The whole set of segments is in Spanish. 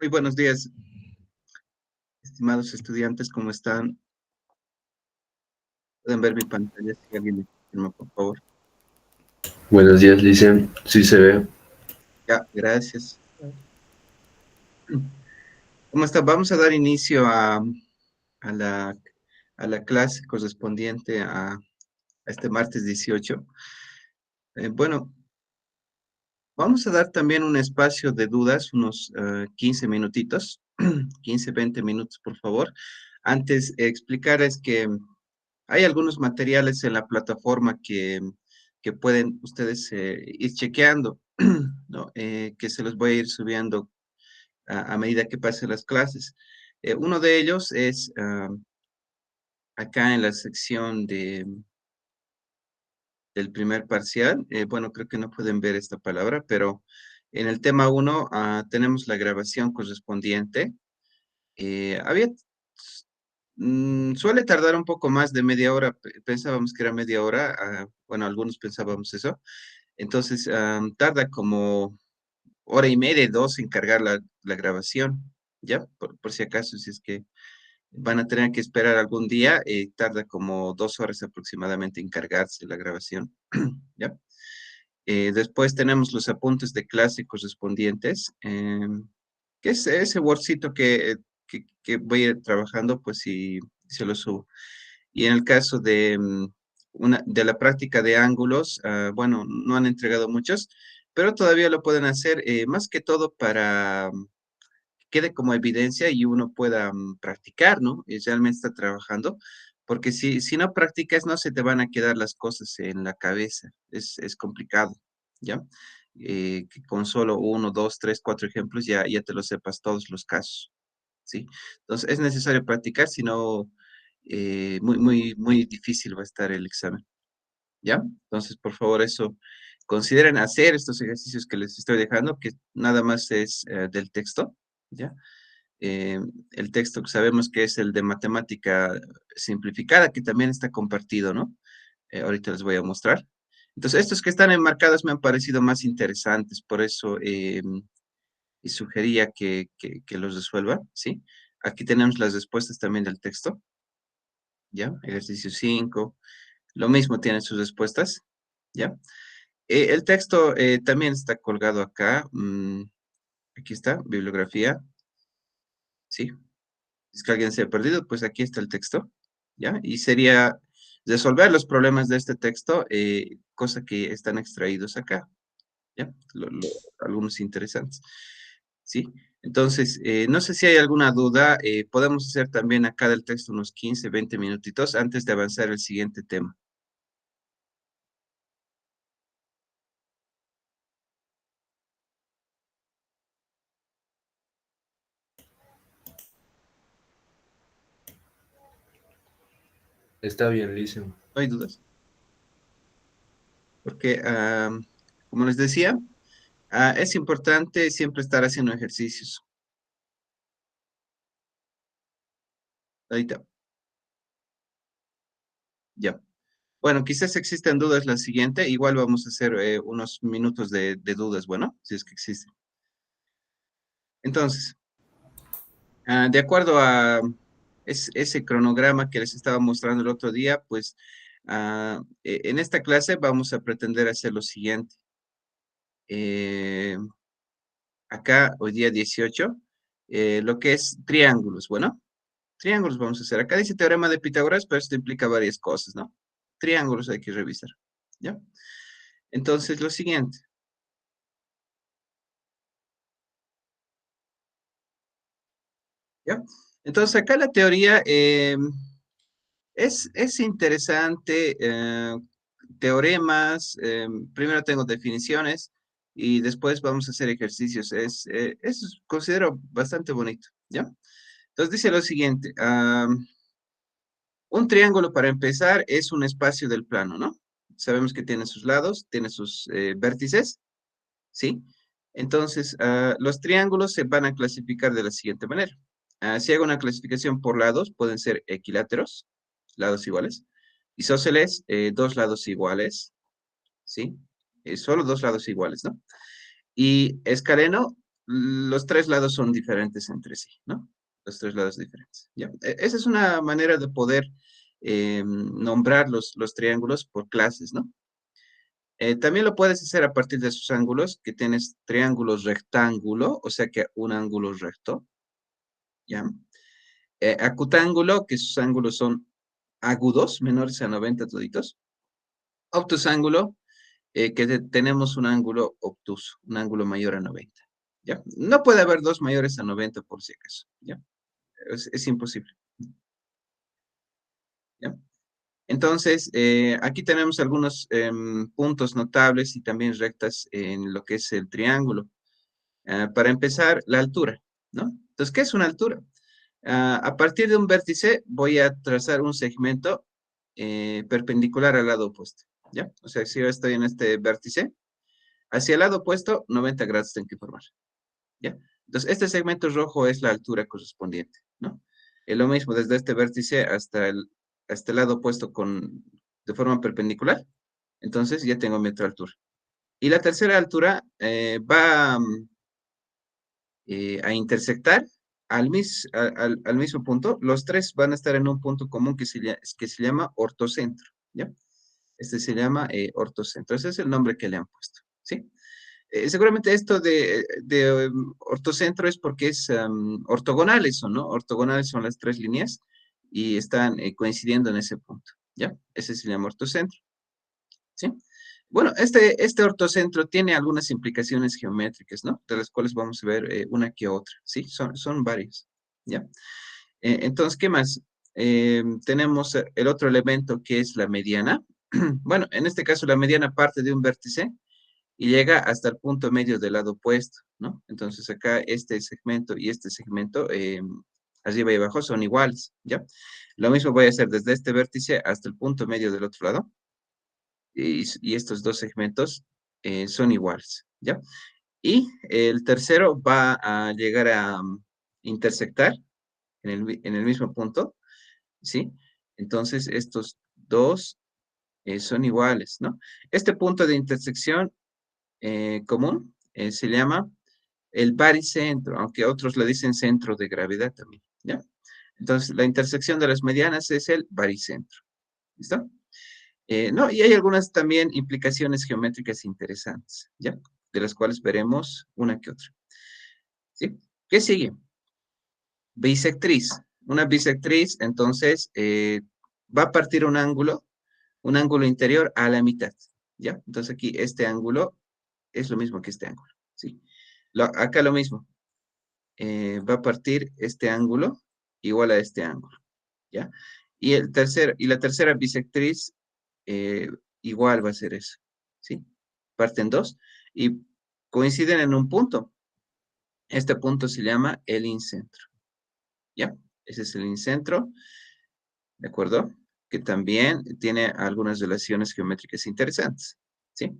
Muy buenos días, estimados estudiantes, ¿cómo están? Pueden ver mi pantalla si alguien me confirma, por favor. Buenos días, Licen. Sí se ve. Ya, gracias. ¿Cómo está? Vamos a dar inicio a la, a la clase correspondiente a este martes 18. Bueno, vamos a dar también un espacio de dudas, unos 15 minutitos, 15, 20 minutos, por favor. Antes, explicarles que hay algunos materiales en la plataforma que pueden ustedes ir chequeando, ¿no? Que se los voy a ir subiendo a medida que pasen las clases. Uno de ellos es acá en la sección del primer parcial. Bueno, creo que no pueden ver esta palabra, pero en el tema 1 tenemos la grabación correspondiente. Había suele tardar un poco más de media hora, pensábamos que era media hora, bueno, algunos pensábamos eso, entonces tarda como hora y media, dos en cargar la grabación, ¿ya? Por si acaso, si es que van a tener que esperar algún día, tarda como 2 horas aproximadamente en cargarse la grabación, ¿ya? Después tenemos los apuntes de clase correspondientes, que es ese Wordcito que voy a ir trabajando, pues si se lo subo. Y en el caso de la práctica de ángulos, bueno, no han entregado muchos, pero todavía lo pueden hacer, más que todo para que quede como evidencia y uno pueda practicar, ¿no? Y realmente está trabajando, porque si no practicas, no se te van a quedar las cosas en la cabeza, es complicado, ¿ya? Que con solo uno, dos, tres, cuatro ejemplos ya te lo sepas todos los casos. ¿Sí? Entonces es necesario practicar, si no, muy difícil va a estar el examen, ¿ya? Entonces, por favor, eso, consideren hacer estos ejercicios que les estoy dejando, que nada más es del texto, ¿ya? Eh, el texto que sabemos que es el de matemática simplificada, que también está compartido, ¿no? Ahorita les voy a mostrar. Entonces, estos que están enmarcados me han parecido más interesantes, por eso y sugería que los resuelva, ¿sí? Aquí tenemos las respuestas también del texto, ¿ya? Ejercicio 5, lo mismo tiene sus respuestas, ¿ya? El texto también está colgado acá, aquí está, bibliografía, ¿sí? Es que alguien se ha perdido, pues aquí está el texto, ¿ya? Y sería resolver los problemas de este texto, cosa que están extraídos acá, ¿ya? Algunos interesantes, ¿sí? Entonces, no sé si hay alguna duda, podemos hacer también acá del texto unos 15, 20 minutitos antes de avanzar al siguiente tema. Está bien, Licen. ¿No hay dudas? Porque, como les decía, es importante siempre estar haciendo ejercicios. Ahorita, ya. Bueno, quizás existen dudas la siguiente, igual vamos a hacer unos minutos de dudas, bueno, si es que existen. Entonces, de acuerdo a ese cronograma que les estaba mostrando el otro día, pues en esta clase vamos a pretender hacer lo siguiente. Eh, Acá, hoy día 18, lo que es triángulos, bueno, triángulos vamos a hacer. Acá dice teorema de Pitágoras, pero esto implica varias cosas, ¿no? Triángulos hay que revisar, ¿ya? Entonces, lo siguiente, ¿ya? Entonces, acá la teoría es interesante, teoremas, primero tengo definiciones y después vamos a hacer ejercicios. Considero bastante bonito, ¿ya? Entonces dice lo siguiente, un triángulo para empezar es un espacio del plano, ¿no? Sabemos que tiene sus lados, tiene sus vértices, ¿sí? Entonces, los triángulos se van a clasificar de la siguiente manera. Si hago una clasificación por lados, pueden ser equiláteros, lados iguales, isósceles, dos lados iguales, ¿sí? Solo dos lados iguales, ¿no? Y escaleno, los tres lados son diferentes entre sí, ¿no? Los tres lados diferentes, ¿ya? Esa es una manera de poder nombrar los triángulos por clases, ¿no? También lo puedes hacer a partir de sus ángulos, que tienes triángulos rectángulo, o sea que un ángulo recto, ¿ya? Acutángulo, que sus ángulos son agudos, menores a 90 toditos. Obtusángulo, que tenemos un ángulo obtuso, un ángulo mayor a 90, ¿ya? No puede haber dos mayores a 90 por si acaso, ¿ya? Es imposible, ¿ya? Entonces, aquí tenemos algunos puntos notables y también rectas en lo que es el triángulo. Para empezar, la altura, ¿no? Entonces, ¿qué es una altura? A partir de un vértice voy a trazar un segmento perpendicular al lado opuesto, ¿ya? O sea, si yo estoy en este vértice, hacia el lado opuesto, 90 grados tengo que formar, ¿ya? Entonces, este segmento rojo es la altura correspondiente, ¿no? Es lo mismo desde este vértice hasta el lado opuesto de forma perpendicular. Entonces, ya tengo mi otra altura. Y la tercera altura va a intersectar al mismo punto. Los tres van a estar en un punto común que se llama ortocentro, ¿ya? Este se llama ortocentro. Ese es el nombre que le han puesto, ¿sí? Seguramente esto de ortocentro es porque es ortogonales, ¿o no? Ortogonales son las tres líneas y están coincidiendo en ese punto, ¿ya? Ese se llama ortocentro, ¿sí? Bueno, este ortocentro tiene algunas implicaciones geométricas, ¿no? De las cuales vamos a ver una que otra, ¿sí? Son varias, ¿ya? Entonces, ¿qué más? Tenemos el otro elemento que es la mediana. Bueno, en este caso la mediana parte de un vértice y llega hasta el punto medio del lado opuesto, ¿no? Entonces acá este segmento y este segmento, arriba y abajo, son iguales, ¿ya? Lo mismo voy a hacer desde este vértice hasta el punto medio del otro lado, y estos dos segmentos son iguales, ¿ya? Y el tercero va a llegar a intersectar en el mismo punto, ¿sí? Entonces estos dos son iguales, ¿no? Este punto de intersección común se llama el baricentro, aunque otros le dicen centro de gravedad también, ¿ya? Entonces, la intersección de las medianas es el baricentro, ¿listo? No, y hay algunas también implicaciones geométricas interesantes, ¿ya? De las cuales veremos una que otra, ¿sí? ¿Qué sigue? Bisectriz. Una bisectriz, entonces, va a partir un ángulo interior a la mitad, ¿ya? Entonces aquí este ángulo es lo mismo que este ángulo, ¿sí? Acá lo mismo, va a partir este ángulo igual a este ángulo, ¿ya? Y la tercera bisectriz eh, igual va a ser eso, ¿sí? Parten dos y coinciden en un punto. Este punto se llama el incentro, ¿ya? Ese es el incentro, ¿de acuerdo? Que también tiene algunas relaciones geométricas interesantes, ¿sí?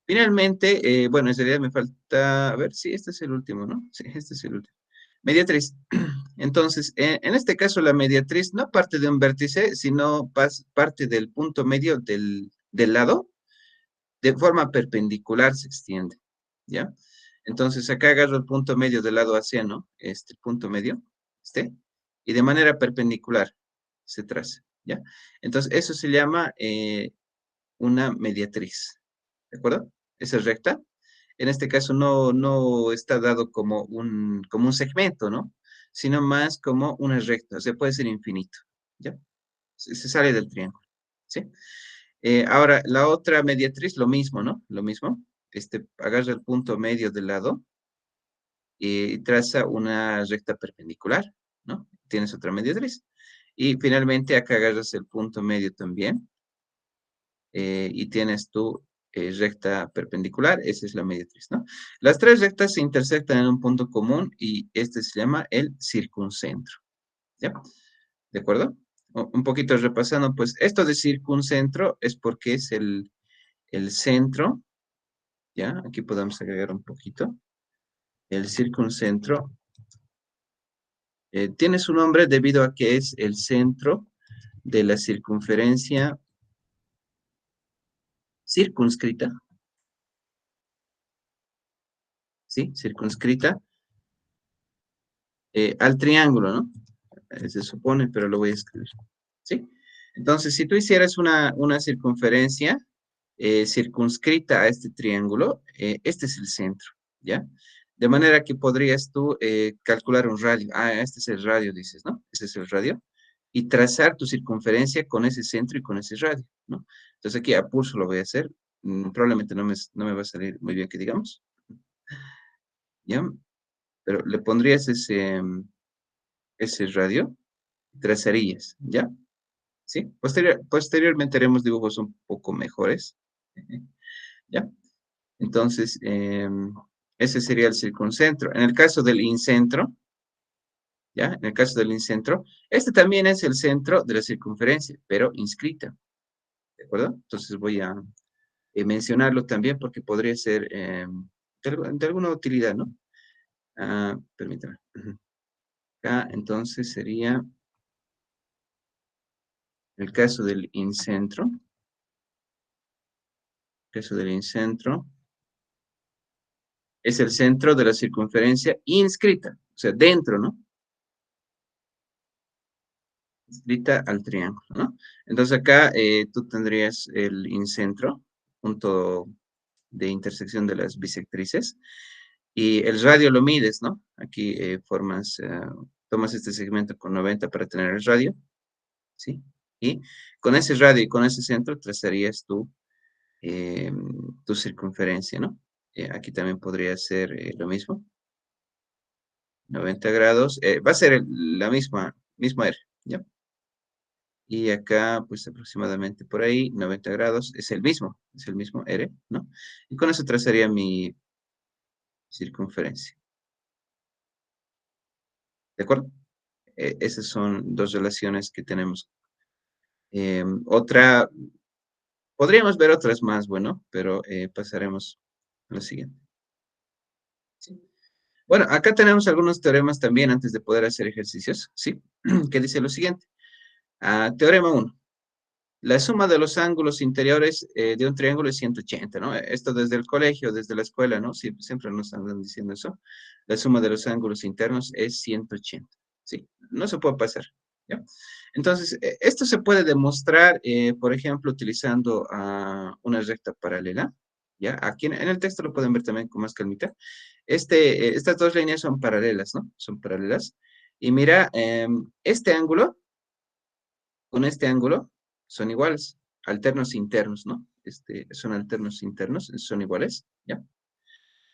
Finalmente, bueno, en realidad me falta, a ver, sí, este es el último, ¿no? Sí, este es el último. Mediatriz. Entonces, en este caso, la mediatriz no parte de un vértice, sino parte del punto medio del lado, de forma perpendicular se extiende, ¿ya? Entonces, acá agarro el punto medio del lado hacia, ¿no? Este punto medio, este, y de manera perpendicular se traza, ¿ya? Entonces, eso se llama una mediatriz, ¿de acuerdo? Esa es recta. En este caso no está dado como un segmento, ¿no? Sino más como una recta, o sea, puede ser infinito, ¿ya? Se sale del triángulo, ¿sí? Ahora, la otra mediatriz, lo mismo, ¿no? Lo mismo. Agarra el punto medio del lado y traza una recta perpendicular, ¿no? Tienes otra mediatriz. Y finalmente acá agarras el punto medio también y tienes tu recta perpendicular, esa es la mediatriz, ¿no? Las tres rectas se intersectan en un punto común y este se llama el circuncentro, ¿ya? ¿De acuerdo? Un poquito repasando, pues esto de circuncentro es porque es el centro, ¿ya? Aquí podemos agregar un poquito. El circuncentro tiene su nombre debido a que es el centro de la circunferencia circunscrita ¿sí? Circunscrita al triángulo, ¿no? Se supone, pero lo voy a escribir, ¿sí? Entonces, si tú hicieras una circunferencia circunscrita a este triángulo, este es el centro, ¿ya? De manera que podrías tú calcular un radio. Ah, este es el radio, dices, ¿no? Ese es el radio. Y trazar tu circunferencia con ese centro y con ese radio, ¿no? Entonces aquí a pulso lo voy a hacer. Probablemente no me va a salir muy bien que digamos, ¿ya? Pero le pondrías ese radio, trazarías, ¿ya? ¿Sí? Posteriormente haremos dibujos un poco mejores, ¿ya? Entonces, ese sería el circuncentro. En el caso del incentro, ¿ya? En el caso del incentro, este también es el centro de la circunferencia, pero inscrita, ¿de acuerdo? Entonces voy a mencionarlo también porque podría ser de alguna utilidad, ¿no? Permítame. Ujú. Acá, entonces, sería el caso del incentro. El caso del incentro es el centro de la circunferencia inscrita, o sea, dentro, ¿no? Inscrita al triángulo, ¿no? Entonces acá tú tendrías el incentro, punto de intersección de las bisectrices, y el radio lo mides, ¿no? Aquí tomas este segmento con 90 para tener el radio, ¿sí? Y con ese radio y con ese centro trazarías eh, tu circunferencia, ¿no? Aquí también podría ser lo mismo, 90 grados, va a ser la misma R, ¿ya? Y acá, pues aproximadamente por ahí, 90 grados, es el mismo R, ¿no? Y con eso trazaría mi circunferencia, ¿de acuerdo? Esas son dos relaciones que tenemos. Otra, podríamos ver otras más, bueno, pero pasaremos a lo siguiente. Sí. Bueno, acá tenemos algunos teoremas también antes de poder hacer ejercicios, ¿sí? Que dice lo siguiente. Teorema uno. La suma de los ángulos interiores de un triángulo es 180, ¿no? Esto desde el colegio, desde la escuela, ¿no? Siempre nos andan diciendo eso. La suma de los ángulos internos es 180, ¿sí? No se puede pasar, ¿ya? Entonces, esto se puede demostrar, por ejemplo, utilizando una recta paralela, ¿ya? Aquí en el texto lo pueden ver también con más calmita. Estas dos líneas son paralelas, ¿no? Son paralelas. Y mira, este ángulo con este ángulo son iguales, alternos internos, ¿no? Son alternos internos, son iguales, ¿ya?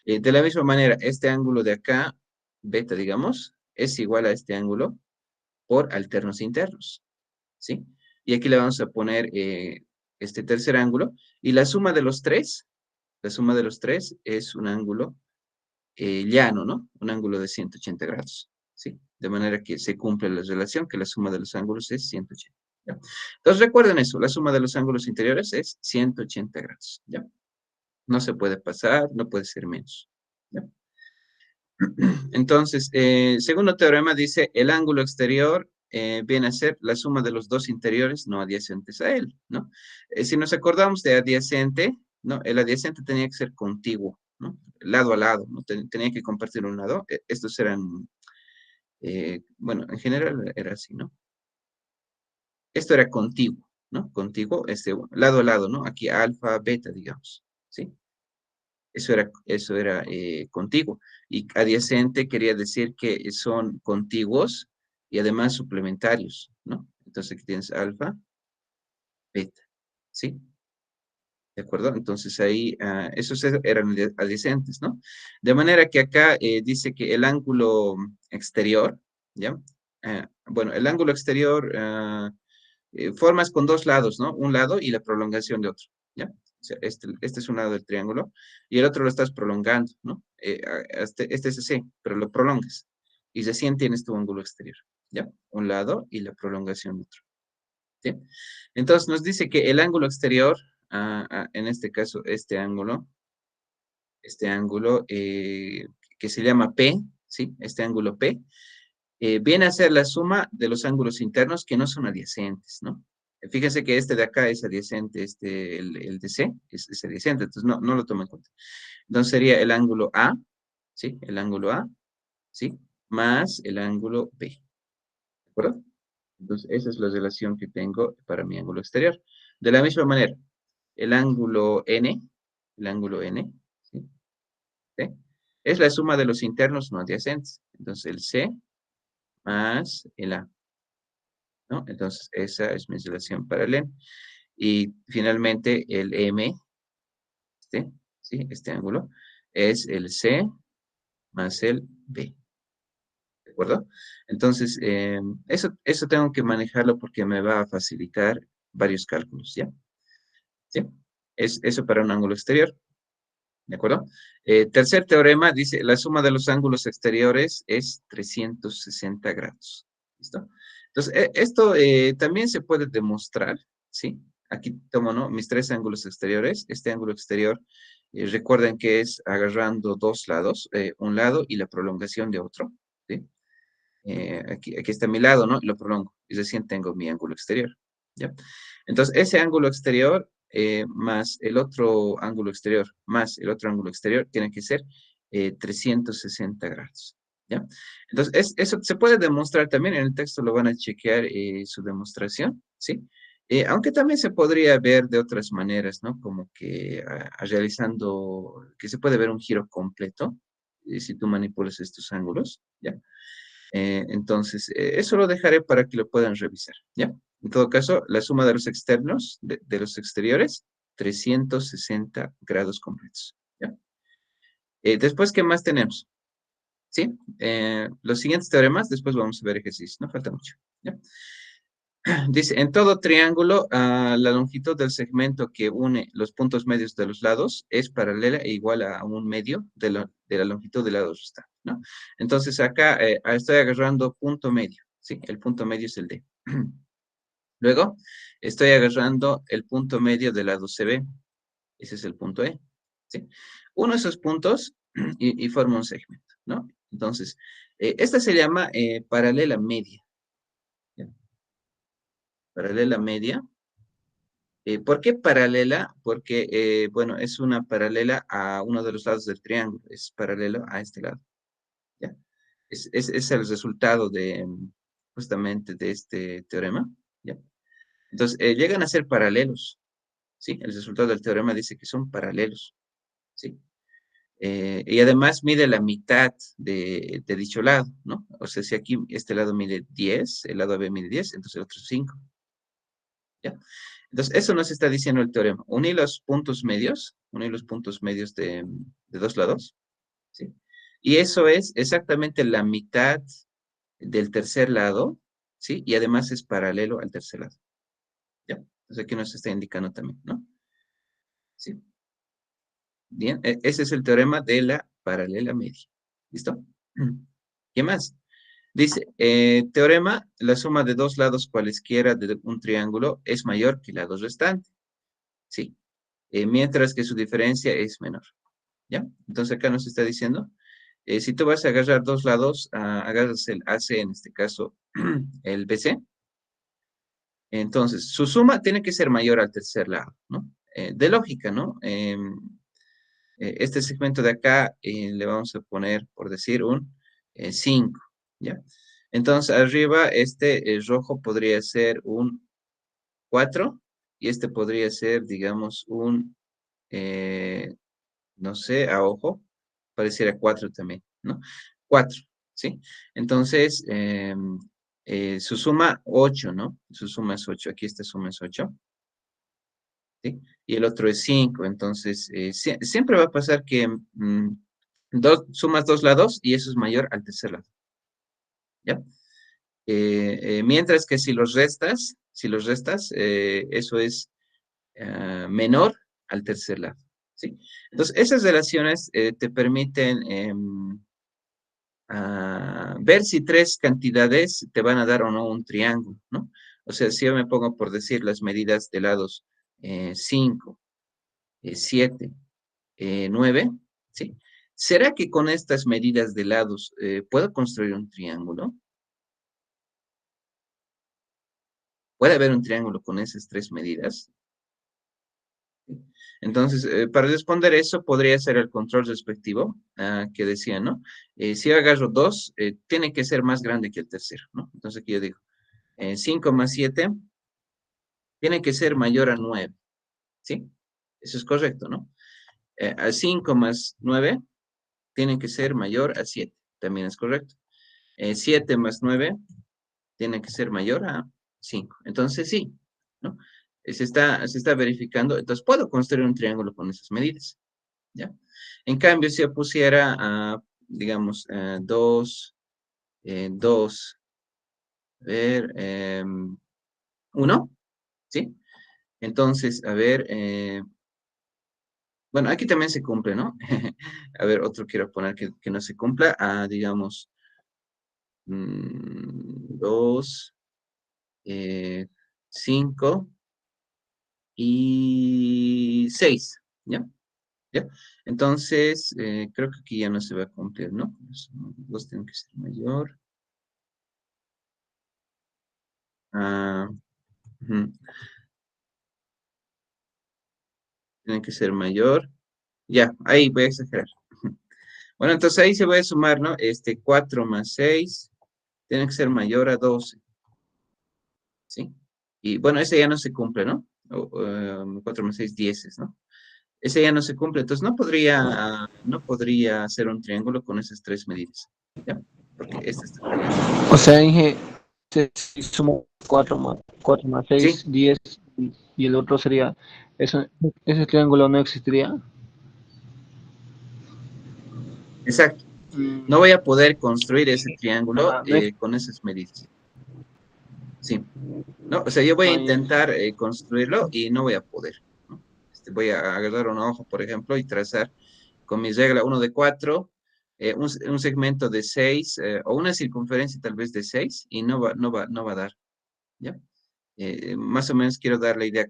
De la misma manera, este ángulo de acá, beta, digamos, es igual a este ángulo por alternos internos, ¿sí? Y aquí le vamos a poner este tercer ángulo, y la suma de los tres es un ángulo llano, ¿no? Un ángulo de 180 grados, ¿sí? De manera que se cumple la relación que la suma de los ángulos es 180, ¿ya? Entonces recuerden eso, la suma de los ángulos interiores es 180 grados, ¿ya? No se puede pasar, no puede ser menos, ¿ya? Entonces, segundo teorema dice, el ángulo exterior viene a ser la suma de los dos interiores no adyacentes a él, ¿no? Si nos acordamos de adyacente, ¿no? El adyacente tenía que ser contiguo, ¿no? Lado a lado, ¿no? Tenía que compartir un lado. Estos eran, bueno, en general era así, ¿no? Esto era contiguo, ¿no? Contiguo, lado a lado, ¿no? Aquí alfa, beta, digamos, ¿sí? Eso era contiguo. Y adyacente quería decir que son contiguos y además suplementarios, ¿no? Entonces aquí tienes alfa, beta, ¿sí? ¿De acuerdo? Entonces ahí, esos eran adyacentes, ¿no? De manera que acá dice que el ángulo exterior, ¿ya? Bueno, el ángulo exterior formas con dos lados, ¿no? Un lado y la prolongación de otro, ¿ya? O sea, este es un lado del triángulo y el otro lo estás prolongando, ¿no? Este es así, pero lo prolongas y recién tienes tu ángulo exterior, ¿ya? Un lado y la prolongación de otro, ¿sí? Entonces nos dice que el ángulo exterior, en este caso, este ángulo que se llama P, ¿sí? Este ángulo P, viene a ser la suma de los ángulos internos que no son adyacentes, ¿no? Fíjense que este de acá es adyacente, el de C es adyacente, entonces no lo tomo en cuenta. Entonces sería el ángulo A, ¿sí? El ángulo A, ¿sí? Más el ángulo B, ¿de acuerdo? Entonces, esa es la relación que tengo para mi ángulo exterior. De la misma manera, el ángulo N, ¿sí? ¿Sí? Es la suma de los internos no adyacentes. Entonces, el C más el A, ¿no? Entonces, esa es mi relación para el N. Y finalmente, el M, ¿sí? Este ángulo, es el C más el B. ¿De acuerdo? Entonces, eso tengo que manejarlo porque me va a facilitar varios cálculos, ¿ya? ¿Sí? Es eso para un ángulo exterior, ¿de acuerdo? Tercer teorema dice, la suma de los ángulos exteriores es 360 grados. ¿Listo? Entonces, esto también se puede demostrar, ¿sí? Aquí tomo, ¿no? Mis tres ángulos exteriores. Este ángulo exterior, recuerden que es agarrando dos lados, un lado y la prolongación de otro, ¿sí? Aquí está mi lado, ¿no? Lo prolongo y recién tengo mi ángulo exterior, ¿ya? Entonces, ese ángulo exterior más el otro ángulo exterior, más el otro ángulo exterior, tienen que ser 360 grados, ¿ya? Entonces, eso se puede demostrar también, en el texto lo van a chequear su demostración, ¿sí? Aunque también se podría ver de otras maneras, ¿no? Como que realizando, que se puede ver un giro completo, si tú manipulas estos ángulos, ¿ya? Entonces, eso lo dejaré para que lo puedan revisar, ¿ya? En todo caso, la suma de los externos, de los exteriores, 360 grados completos, ¿ya? Después, ¿qué más tenemos? ¿Sí? Los siguientes teoremas, después vamos a ver ejercicios, no falta mucho, ¿ya? Dice, en todo triángulo, la longitud del segmento que une los puntos medios de los lados es paralela e igual a un medio de la longitud del lado restante, ¿no? Entonces acá estoy agarrando punto medio, ¿sí? El punto medio es el D. Luego, estoy agarrando el punto medio del lado CB, ese es el punto E, ¿sí? Uno de esos puntos y forma un segmento, ¿no? Entonces, esta se llama paralela media, ¿ya? Paralela media. ¿Por qué paralela? Porque, bueno, es una paralela a uno de los lados del triángulo, es paralelo a este lado, ¿ya? Es el resultado de, justamente, de este teorema, ¿ya? Entonces, llegan a ser paralelos, ¿sí? El resultado del teorema dice que son paralelos, ¿sí? Y además mide la mitad de dicho lado, ¿no? O sea, si aquí este lado mide 10, el lado B mide 10, entonces el otro 5. ¿Ya? Entonces, eso nos está diciendo el teorema. Unir los puntos medios de dos lados, ¿sí? Y eso es exactamente la mitad del tercer lado, ¿sí? Y además es paralelo al tercer lado, ¿ya? Entonces, aquí nos está indicando también, ¿no? Sí. Bien, ese es el teorema de la paralela media. ¿Listo? ¿Qué más? Dice, teorema, la suma de dos lados cualesquiera de un triángulo es mayor que el lado restante. Sí. Mientras que su diferencia es menor, ¿ya? Entonces acá nos está diciendo, si tú vas a agarrar dos lados, agarras el AC, en este caso, el BC, entonces su suma tiene que ser mayor al tercer lado, ¿no? De lógica, ¿no? Este segmento de acá le vamos a poner, por decir, un 5, ¿ya? Entonces arriba este rojo podría ser un 4 y este podría ser, digamos, un no sé, a ojo, pareciera 4 también, ¿no? 4, ¿sí? Entonces, su suma 8, ¿no? Su suma es 8, aquí esta suma es 8, ¿sí? Y el otro es 5, entonces, siempre va a pasar que sumas dos lados y eso es mayor al tercer lado, ¿ya? Mientras que si los restas, eso es menor al tercer lado, ¿sí? Entonces, esas relaciones te permiten ver si tres cantidades te van a dar o no un triángulo, ¿no? O sea, si yo me pongo por decir las medidas de lados 5, 7, 9, ¿sí? ¿Será que con estas medidas de lados puedo construir un triángulo? ¿Puede haber un triángulo con esas tres medidas? Entonces, para responder eso, podría ser el control respectivo que decía, ¿no? Si yo agarro 2, tiene que ser más grande que el tercero, ¿no? Entonces, aquí yo digo, 5 más 7 tiene que ser mayor a 9, ¿sí? Eso es correcto, ¿no? A 5 más 9 tiene que ser mayor a 7, también es correcto. 7 más 9 tiene que ser mayor a 5. Entonces, sí, ¿no? Se está verificando. Entonces, puedo construir un triángulo con esas medidas, ¿ya? En cambio, si yo pusiera, digamos, 2, 2, a ver, 1, ¿sí? Entonces, a ver, bueno, aquí también se cumple, ¿no? A ver, otro quiero poner que no se cumpla, digamos, 2, 5 y 6, ¿ya? ¿Ya? Entonces, creo que aquí ya no se va a cumplir, ¿no? Los dos tienen que ser mayor. Ah, ujú, tienen que ser mayor. Ya, ahí voy a exagerar. Bueno, entonces ahí se va a sumar, ¿no? 4 más 6 tiene que ser mayor a 12, ¿sí? Y bueno, ese ya no se cumple, ¿no? 4 más 6, 10, ¿no? Ese ya no se cumple, entonces no podría hacer un triángulo con esas tres medidas, ¿ya? Porque este está fallando. O sea, Inge, si sumo 4 más Sí, 6 10 y el otro sería, eso, ese triángulo no existiría. exacto. No Mm, voy a poder construir ese triángulo no es, con esas medidas. Sí. No, o sea, yo voy a intentar construirlo y no voy a poder, ¿no? Voy a agarrar una hoja, por ejemplo, y trazar con mi regla 1 de 4, un segmento de 6 o una circunferencia tal vez de 6 y no va a dar, ¿ya? Más o menos quiero dar la idea,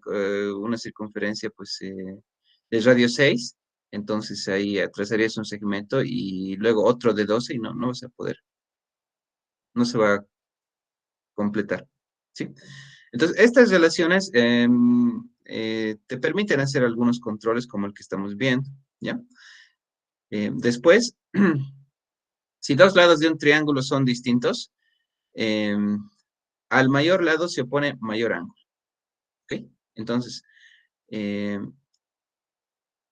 una circunferencia pues de radio 6, entonces ahí trazarías un segmento y luego otro de 12 y no vas a poder, no se va a completar, ¿sí? Entonces, estas relaciones te permiten hacer algunos controles como el que estamos viendo, ¿ya? Después, si dos lados de un triángulo son distintos, em, al mayor lado se opone mayor ángulo, ¿ok? Entonces, em,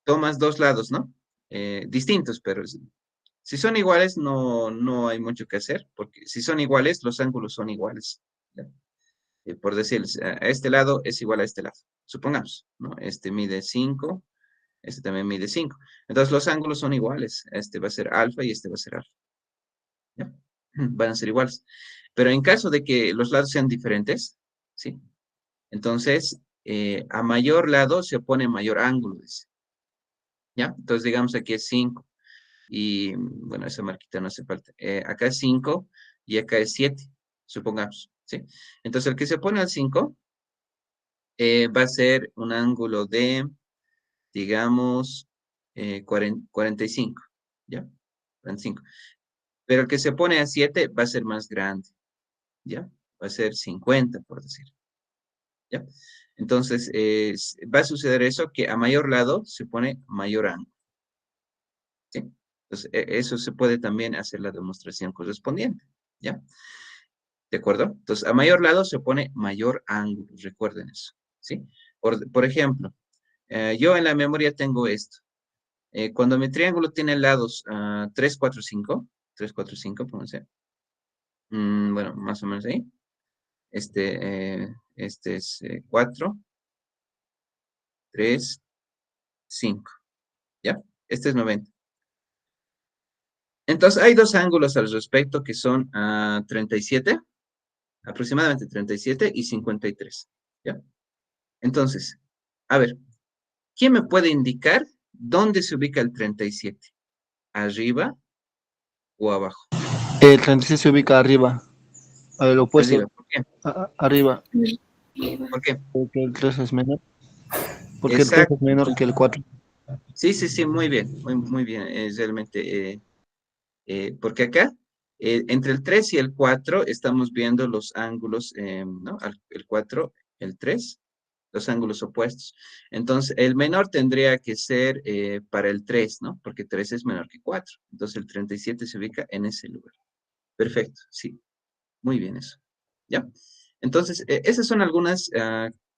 tomas dos lados, ¿no? Distintos, pero si son iguales, no hay mucho que hacer, porque si son iguales, los ángulos son iguales, ¿ya? Por decirles, a este lado es igual a este lado, supongamos, ¿no? Este mide 5, este también mide 5. Entonces los ángulos son iguales, este va a ser alfa y este va a ser alfa, ¿ya? Van a ser iguales. Pero en caso de que los lados sean diferentes, ¿sí? Entonces, a mayor lado se opone mayor ángulo, dice, ¿ya? Entonces digamos aquí es 5 y, bueno, esa marquita no hace falta. Acá es 5 y acá es 7, supongamos, ¿sí? Entonces el que se opone al 5 va a ser un ángulo de, digamos, 45, ¿ya? 45. Pero el que se pone a 7 va a ser más grande, ¿ya? Va a ser 50, por decir, ¿ya? Entonces, va a suceder eso, que a mayor lado se pone mayor ángulo, ¿sí? Entonces, eso se puede también hacer la demostración correspondiente, ¿ya? ¿De acuerdo? Entonces, a mayor lado se pone mayor ángulo, recuerden eso, ¿sí? Por ejemplo, yo en la memoria tengo esto. Cuando mi triángulo tiene lados 3, 4, 5, 3, 4, 5, pónganse. Bueno, más o menos ahí. Este es 4, 3, 5, ¿ya? Este es 90. Entonces, hay dos ángulos al respecto que son 37, aproximadamente 37 y 53, ¿ya? Entonces, a ver, ¿quién me puede indicar dónde se ubica el 37? ¿Arriba o abajo? el 36 se ubica arriba, al Arriba, opuesto, ¿por qué? arriba, ¿Por qué? porque el 3 es menor, porque el 3 Exacto. es menor que el 4. Sí, sí, sí, muy bien, muy bien, realmente, porque acá, entre el 3 y el 4 estamos viendo los ángulos, ¿no? El 4, el 3 los ángulos opuestos. Entonces, el menor tendría que ser para el 3, ¿no? Porque 3 es menor que 4. Entonces, el 37 se ubica en ese lugar. Perfecto, sí. Muy bien eso. ¿Ya? Entonces, esas son algunas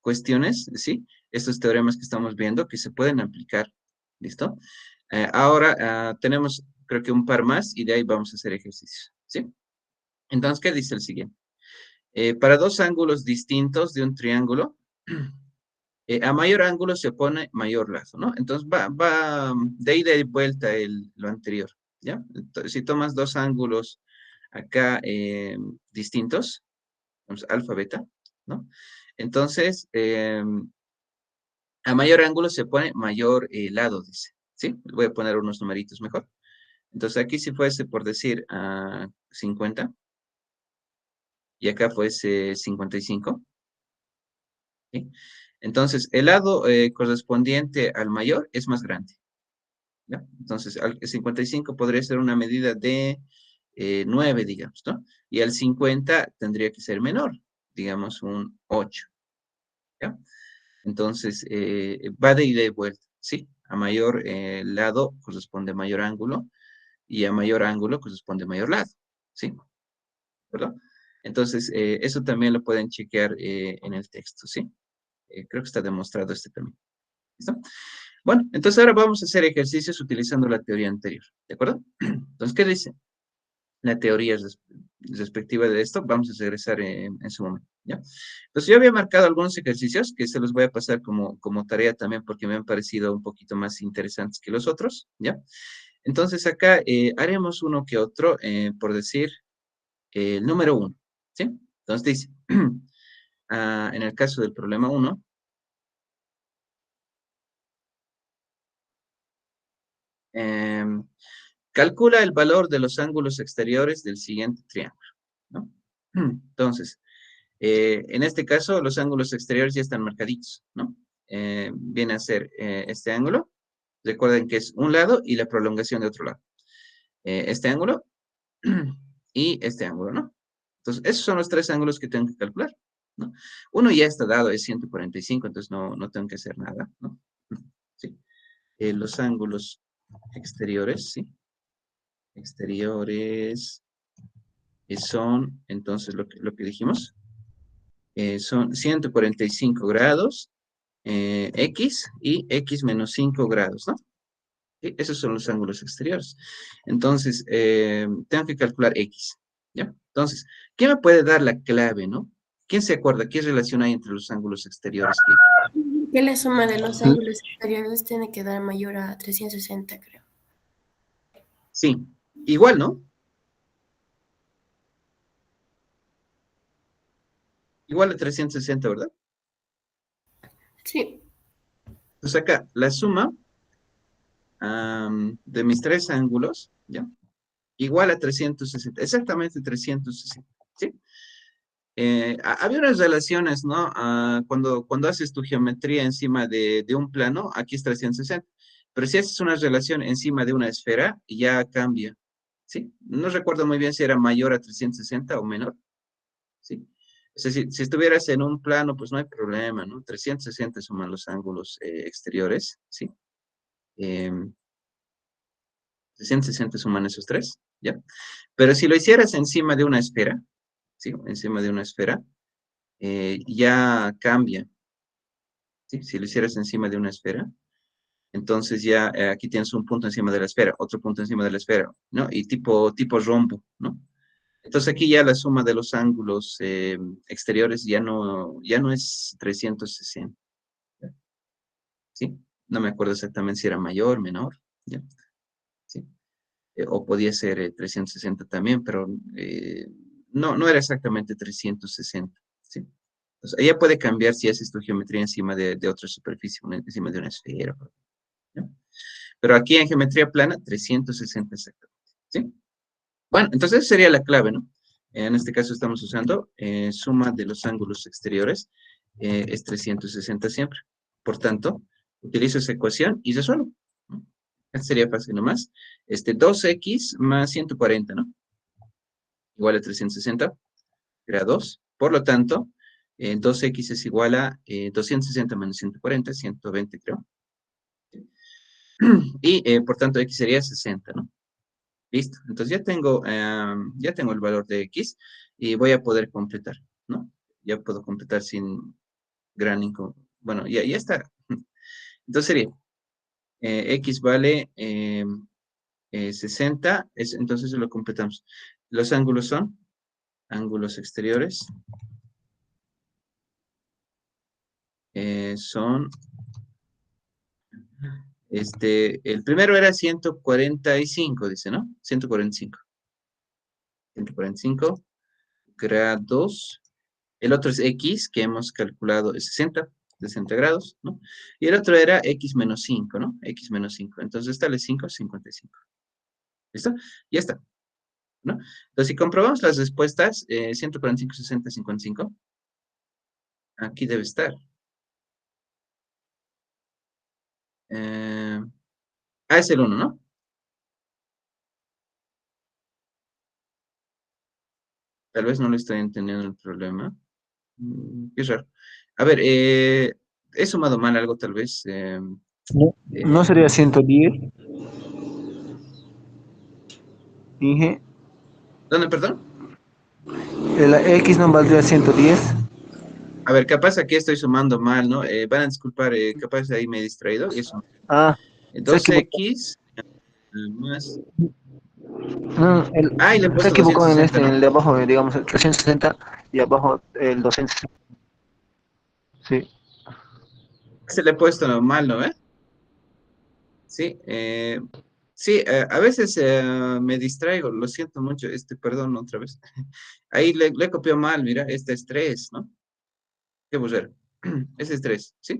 cuestiones, ¿sí? Estos teoremas que estamos viendo que se pueden aplicar. ¿Listo? Ahora tenemos, creo que un par más y de ahí vamos a hacer ejercicios. ¿Sí? Entonces, ¿qué dice el siguiente? Para dos ángulos distintos de un triángulo, a mayor ángulo se opone mayor lado, ¿no? Entonces va de ida y vuelta lo anterior, ¿ya? Entonces, si tomas dos ángulos acá distintos, vamos, alfa, beta, ¿no? Entonces, a mayor ángulo se pone mayor lado, dice, ¿sí? Voy a poner unos numeritos mejor. Entonces, aquí si fuese por decir 50, y acá fuese 55, ¿sí? Entonces, el lado correspondiente al mayor es más grande, ¿ya? Entonces, al 55 podría ser una medida de 9, digamos, ¿no? Y al 50 tendría que ser menor, digamos un 8, ¿ya? Entonces, va de ida y vuelta, ¿sí? A mayor lado corresponde mayor ángulo y a mayor ángulo corresponde mayor lado, ¿sí? ¿Verdad? Entonces, eso también lo pueden chequear en el texto, ¿sí? Creo que está demostrado este también. ¿Listo? Bueno, entonces ahora vamos a hacer ejercicios utilizando la teoría anterior, ¿de acuerdo? Entonces, ¿qué dice? La teoría respectiva de esto, vamos a regresar en su momento, ¿ya? Entonces, yo había marcado algunos ejercicios que se los voy a pasar como tarea también porque me han parecido un poquito más interesantes que los otros, ¿ya? Entonces, acá haremos uno que otro, por decir, el número 1, ¿sí? Entonces, dice, en el caso del problema 1, calcula el valor de los ángulos exteriores del siguiente triángulo, ¿no? Entonces, en este caso, los ángulos exteriores ya están marcaditos, ¿no? Viene a ser este ángulo. Recuerden que es un lado y la prolongación de otro lado. Este ángulo y este ángulo, ¿no? Entonces, esos son los tres ángulos que tengo que calcular, ¿no? Uno ya está dado, es 145, entonces no tengo que hacer nada, ¿no? Sí. Los ángulos exteriores, ¿sí? Exteriores son, entonces, lo que dijimos, son 145 grados X y X menos 5 grados, ¿no? ¿Sí? Esos son los ángulos exteriores. Entonces, tengo que calcular X, ¿ya? Entonces, ¿qué me puede dar la clave, no? ¿Quién se acuerda? ¿Qué relación hay entre los ángulos exteriores? Que la suma de los ángulos exteriores tiene que dar mayor a 360, creo. Sí, igual, ¿no? Igual a 360, ¿verdad? Sí. Pues acá, la suma de mis tres ángulos, ¿ya? Igual a 360, exactamente 360, ¿sí? Había unas relaciones, ¿no? Cuando haces tu geometría encima de un plano, aquí es 360. Pero si haces una relación encima de una esfera, ya cambia, ¿sí? No recuerdo muy bien si era mayor a 360 o menor, ¿sí? O sea, si estuvieras en un plano, pues no hay problema, ¿no? 360 suman los ángulos exteriores, ¿sí? 360 suman esos tres, ¿ya? Pero si lo hicieras encima de una esfera, ¿sí? Encima de una esfera, ya cambia, ¿sí? Si lo hicieras encima de una esfera, entonces ya aquí tienes un punto encima de la esfera, otro punto encima de la esfera, ¿no? Y tipo rombo, ¿no? Entonces aquí ya la suma de los ángulos exteriores ya no es 360, ¿sí? No me acuerdo exactamente si era mayor, menor, ¿ya? ¿Sí? O podía ser 360 también, pero no era exactamente 360, ¿sí? Entonces, ella puede cambiar si haces tu geometría encima de otra superficie, encima de una esfera, ¿no? Pero aquí en geometría plana, 360 exactamente, ¿sí? Bueno, entonces esa sería la clave, ¿no? En este caso estamos usando suma de los ángulos exteriores, es 360 siempre. Por tanto, utilizo esa ecuación y resuelvo, ¿no? Esta sería fácil nomás. 2x más 140, ¿no? Igual a 360, era 2. Por lo tanto, 2x es igual a 260 menos 140, 120 creo. Y por tanto x sería 60, ¿no? Listo. Entonces ya tengo el valor de x y voy a poder completar, ¿no? Ya puedo completar sin gran bueno, ya está. Entonces sería x vale 60, entonces lo completamos. Los ángulos son ángulos exteriores. Son, el primero era 145, dice, ¿no? 145. 145 grados. El otro es x, que hemos calculado es 60 grados, ¿no? Y el otro era x menos 5, ¿no? X menos 5. Entonces, tal es 5, 55. ¿Listo? Ya está, ¿no? Entonces, si comprobamos las respuestas, 145, 60, 55, aquí debe estar. Es el 1, ¿no? Tal vez no le estoy entendiendo el problema. Qué raro. A ver, he sumado mal algo, tal vez. No, no sería 110, dije. ¿Dónde, perdón? El X no valdría 110. A ver, capaz aquí estoy sumando mal, ¿no? Van a disculpar, capaz ahí me he distraído. Y eso. Ah, se equivocó. 2x más. No, Ah, y le he se puesto equivocó en 260, este, en ¿no? el de abajo, digamos, el 360 y abajo el 260. Sí. Se le he puesto mal, ¿no? Sí, sí, a veces me distraigo, lo siento mucho, perdón otra vez. Ahí le copió mal, mira, este es 3, ¿no? Qué burrero. Ese es 3, ¿sí?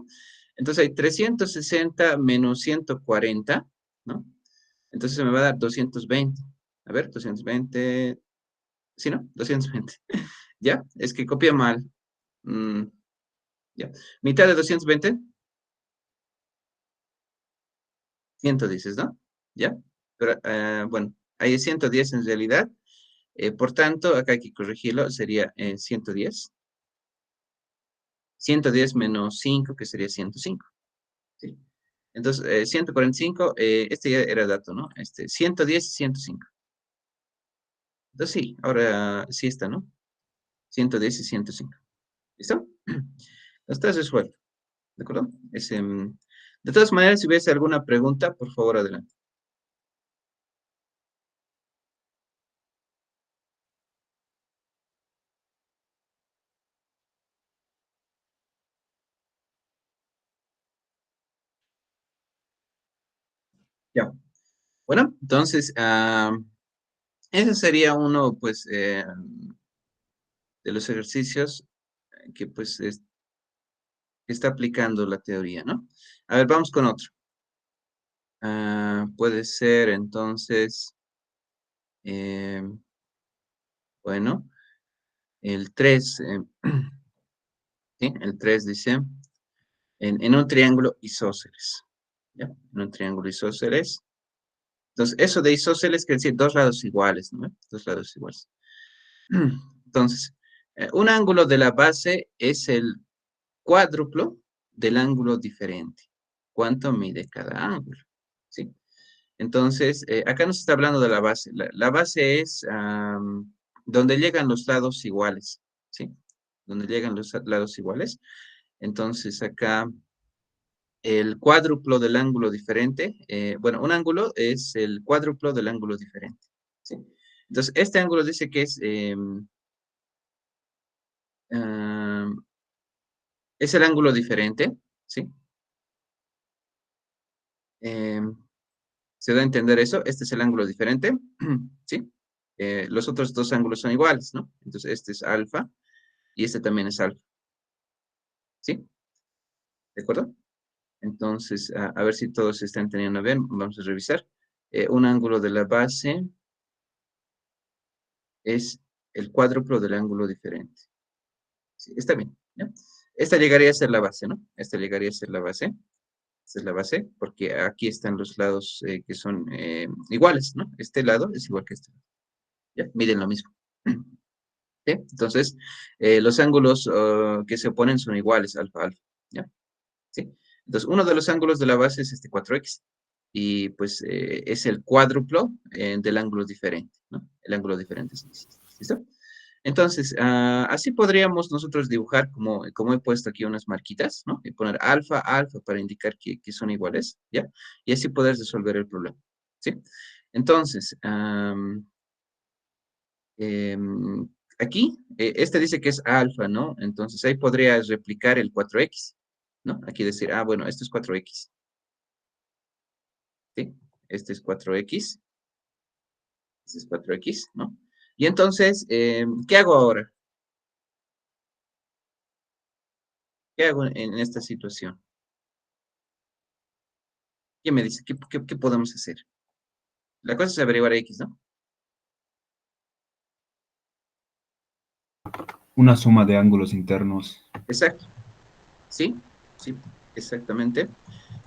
Entonces hay 360 menos 140, ¿no? Entonces me va a dar 220. A ver, 220, ¿sí, no? 220. ¿Ya? Es que copié mal. Mm, ya. Mitad de 220, 100 dices, ¿no? ¿Ya? Pero, bueno, ahí es 110 en realidad. Por tanto, acá hay que corregirlo, sería 110. 110 menos 5, que sería 105. ¿Sí? Entonces, 145, este ya era dato, ¿no? 110 y 105. Entonces sí, ahora sí está, ¿no? 110 y 105. ¿Listo? Está resuelto, ¿de acuerdo? De todas maneras, si hubiese alguna pregunta, por favor, adelante. Ya. Bueno, entonces, ese sería uno, pues, de los ejercicios que, pues, que está aplicando la teoría, ¿no? A ver, vamos con otro. Puede ser, entonces, eh, bueno, el 3, ¿sí? El 3 dice, en un triángulo isósceles, ¿ya? En un triángulo isósceles. Entonces, eso de isósceles quiere decir dos lados iguales, ¿no? Dos lados iguales. Entonces, un ángulo de la base es el cuádruplo del ángulo diferente. ¿Cuánto mide cada ángulo? ¿Sí? Entonces, acá nos está hablando de la base. La base es donde llegan los lados iguales, ¿sí? Donde llegan los lados iguales. Entonces, acá el cuádruplo del ángulo diferente, bueno, un ángulo es el cuádruplo del ángulo diferente, ¿sí? Entonces, este ángulo dice que es el ángulo diferente, ¿sí? Em, ¿Se da a entender eso? Este es el ángulo diferente, ¿sí? Los otros dos ángulos son iguales, ¿no? Entonces, este es alfa y este también es alfa, ¿sí? ¿De acuerdo? Entonces, a ver si todos se están teniendo bien. Vamos a revisar. Un ángulo de la base es el cuádruplo del ángulo diferente. Sí, está bien, ¿ya? Esta llegaría a ser la base, ¿no? Esta llegaría a ser la base. Esta es la base, porque aquí están los lados que son iguales, ¿no? Este lado es igual que este. ¿Ya? Miden lo mismo. ¿Sí? Entonces, los ángulos que se oponen son iguales, alfa, alfa. ¿Ya? ¿Sí? Entonces, uno de los ángulos de la base es este 4x. Y pues es el cuádruplo del ángulo diferente, ¿no? El ángulo diferente sí existe. ¿Listo? Entonces, así podríamos nosotros dibujar, como he puesto aquí unas marquitas, ¿no? Y poner alfa, alfa para indicar que son iguales, ¿ya? Y así poder resolver el problema, ¿sí? Entonces, aquí, este dice que es alfa, ¿no? Entonces, ahí podrías replicar el 4x, ¿no? Aquí decir, bueno, esto es 4x, ¿sí? Este es 4x, este es 4x, ¿no? Y entonces, ¿qué hago ahora? ¿Qué hago en esta situación? ¿Quién me dice? ¿Qué podemos hacer? La cosa es averiguar X, ¿no? Una suma de ángulos internos. Exacto. Sí, sí, exactamente.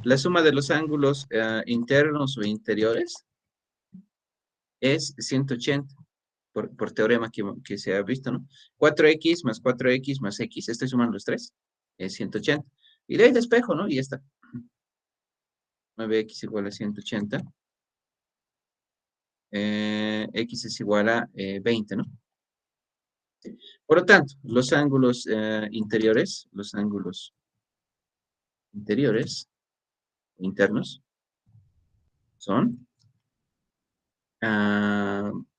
La suma de los ángulos internos o interiores es 180 por teorema que se ha visto, ¿no? 4x más 4x más x, estoy sumando los tres, es 180. Y de ahí despejo, ¿no? Y ya está. 9x igual a 180. X es igual a 20, ¿no? Por lo tanto, los ángulos interiores, internos, son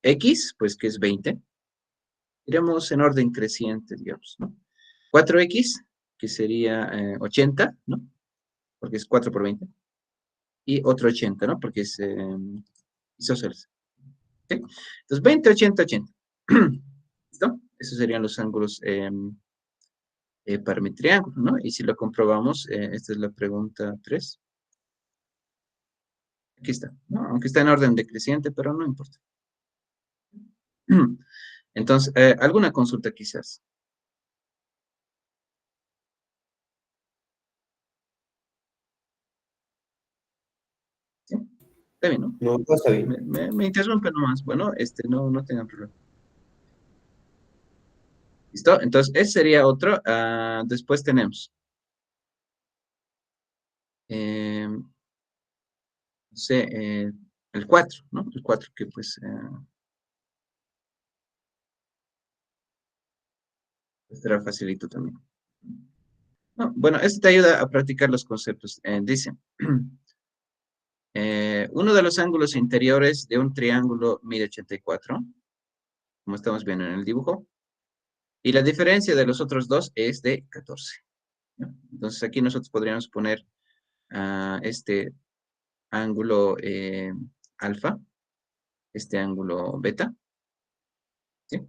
X, pues que es 20. Iremos en orden creciente, digamos, ¿no? 4X, que sería 80, ¿no? Porque es 4 por 20. Y otro 80, ¿no? Porque es isósceles. ¿Sí? Entonces, 20, 80, 80. ¿Listo? Esos serían los ángulos para mi triángulo, ¿no? Y si lo comprobamos, esta es la pregunta 3. Aquí está, ¿no? Aunque está en orden decreciente, pero no importa. Entonces, ¿alguna consulta quizás? ¿Sí? Está bien, ¿no? No, todo está bien. Me interrumpe nomás. Bueno, no tengan problema. ¿Listo? Entonces, ese sería otro. Después tenemos, no sé, el 4, ¿no? El 4 que pues estará facilito también. No, bueno, este te ayuda a practicar los conceptos. Dice, uno de los ángulos interiores de un triángulo mide 84, como estamos viendo en el dibujo, y la diferencia de los otros dos es de 14. ¿No? Entonces aquí nosotros podríamos poner este ángulo alfa, este ángulo beta, ¿sí?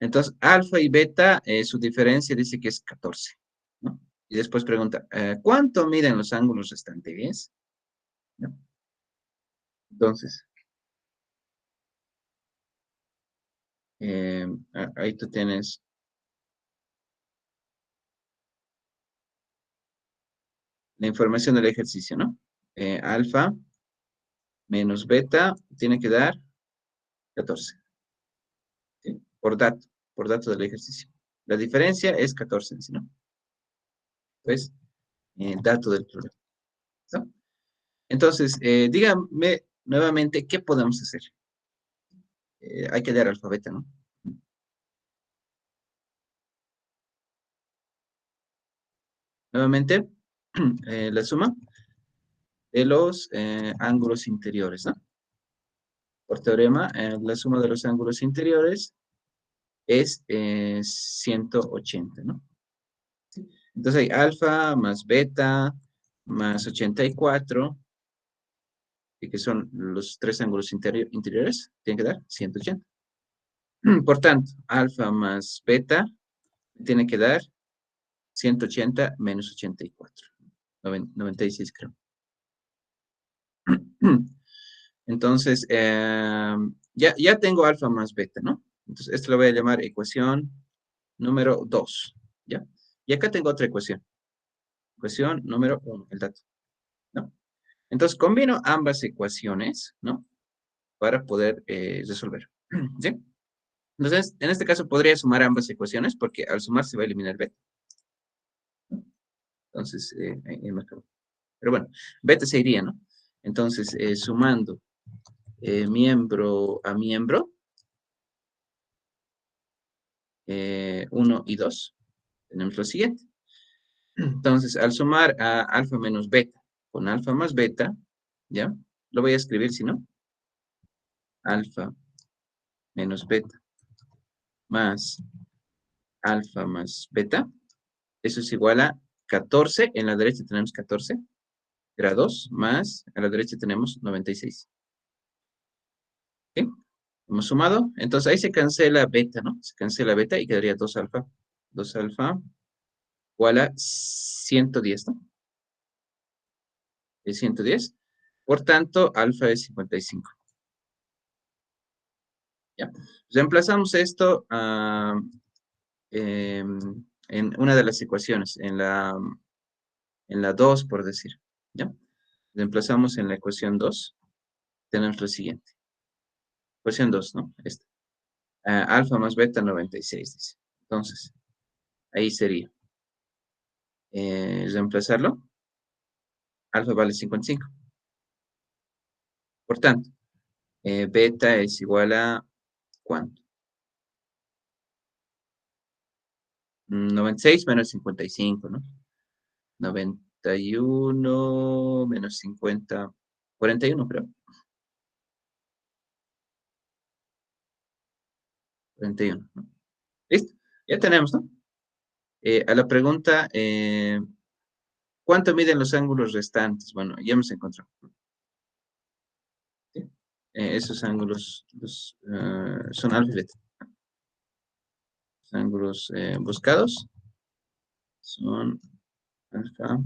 Entonces, alfa y beta, su diferencia dice que es 14, ¿no? Y después pregunta, ¿cuánto miden los ángulos restantes? ¿No? Entonces, ahí tú tienes la información del ejercicio, ¿no? Alfa menos beta tiene que dar 14, ¿sí? Por dato del ejercicio. La diferencia es 14, ¿no? Pues, dato del problema, ¿no? Entonces, dígame nuevamente, ¿qué podemos hacer? Hay que dar alfabeto, ¿no? Nuevamente, la suma de los ángulos interiores, ¿no? Por teorema, la suma de los ángulos interiores es 180, ¿no? Entonces hay alfa más beta más 84, y que son los tres ángulos interiores, tienen que dar 180. Por tanto, alfa más beta tiene que dar 180 menos 84. 96, creo. Entonces, ya tengo alfa más beta, ¿no? Entonces, esto lo voy a llamar ecuación número 2, ¿ya? Y acá tengo otra ecuación. Ecuación número 1, el dato, ¿no? Entonces, combino ambas ecuaciones, ¿no? Para poder resolver, ¿sí? Entonces, en este caso podría sumar ambas ecuaciones porque al sumar se va a eliminar beta. Entonces, ahí me acabo. Pero bueno, beta se iría, ¿no? Entonces, sumando miembro a miembro, 1 y 2, tenemos lo siguiente. Entonces, al sumar a alfa menos beta con alfa más beta, ¿ya? Lo voy a escribir, si no. Alfa menos beta más alfa más beta. Eso es igual a 14. En la derecha tenemos 14 grados más, a la derecha tenemos 96. ¿Ok? Hemos sumado. Entonces ahí se cancela beta, ¿no? Se cancela beta y quedaría 2 alfa. 2 alfa igual a 110, ¿no? Es 110. Por tanto, alfa es 55. ¿Ya? Reemplazamos esto en una de las ecuaciones, en la 2, por decir. ¿Ya? Reemplazamos en la ecuación 2. Tenemos lo siguiente. Ecuación 2, ¿no? Esta. Alfa más beta 96, dice. Entonces, ahí sería. Reemplazarlo. Alfa vale 55. Por tanto, beta es igual a ¿cuánto? 96 menos 55, ¿no? 91 menos 50, 41, creo. 41, ¿no? Listo, ya tenemos, ¿no? A la pregunta, ¿cuánto miden los ángulos restantes? Bueno, ya hemos encontrado. ¿Sí? Esos ángulos son alfa y beta. Los ángulos buscados son alfa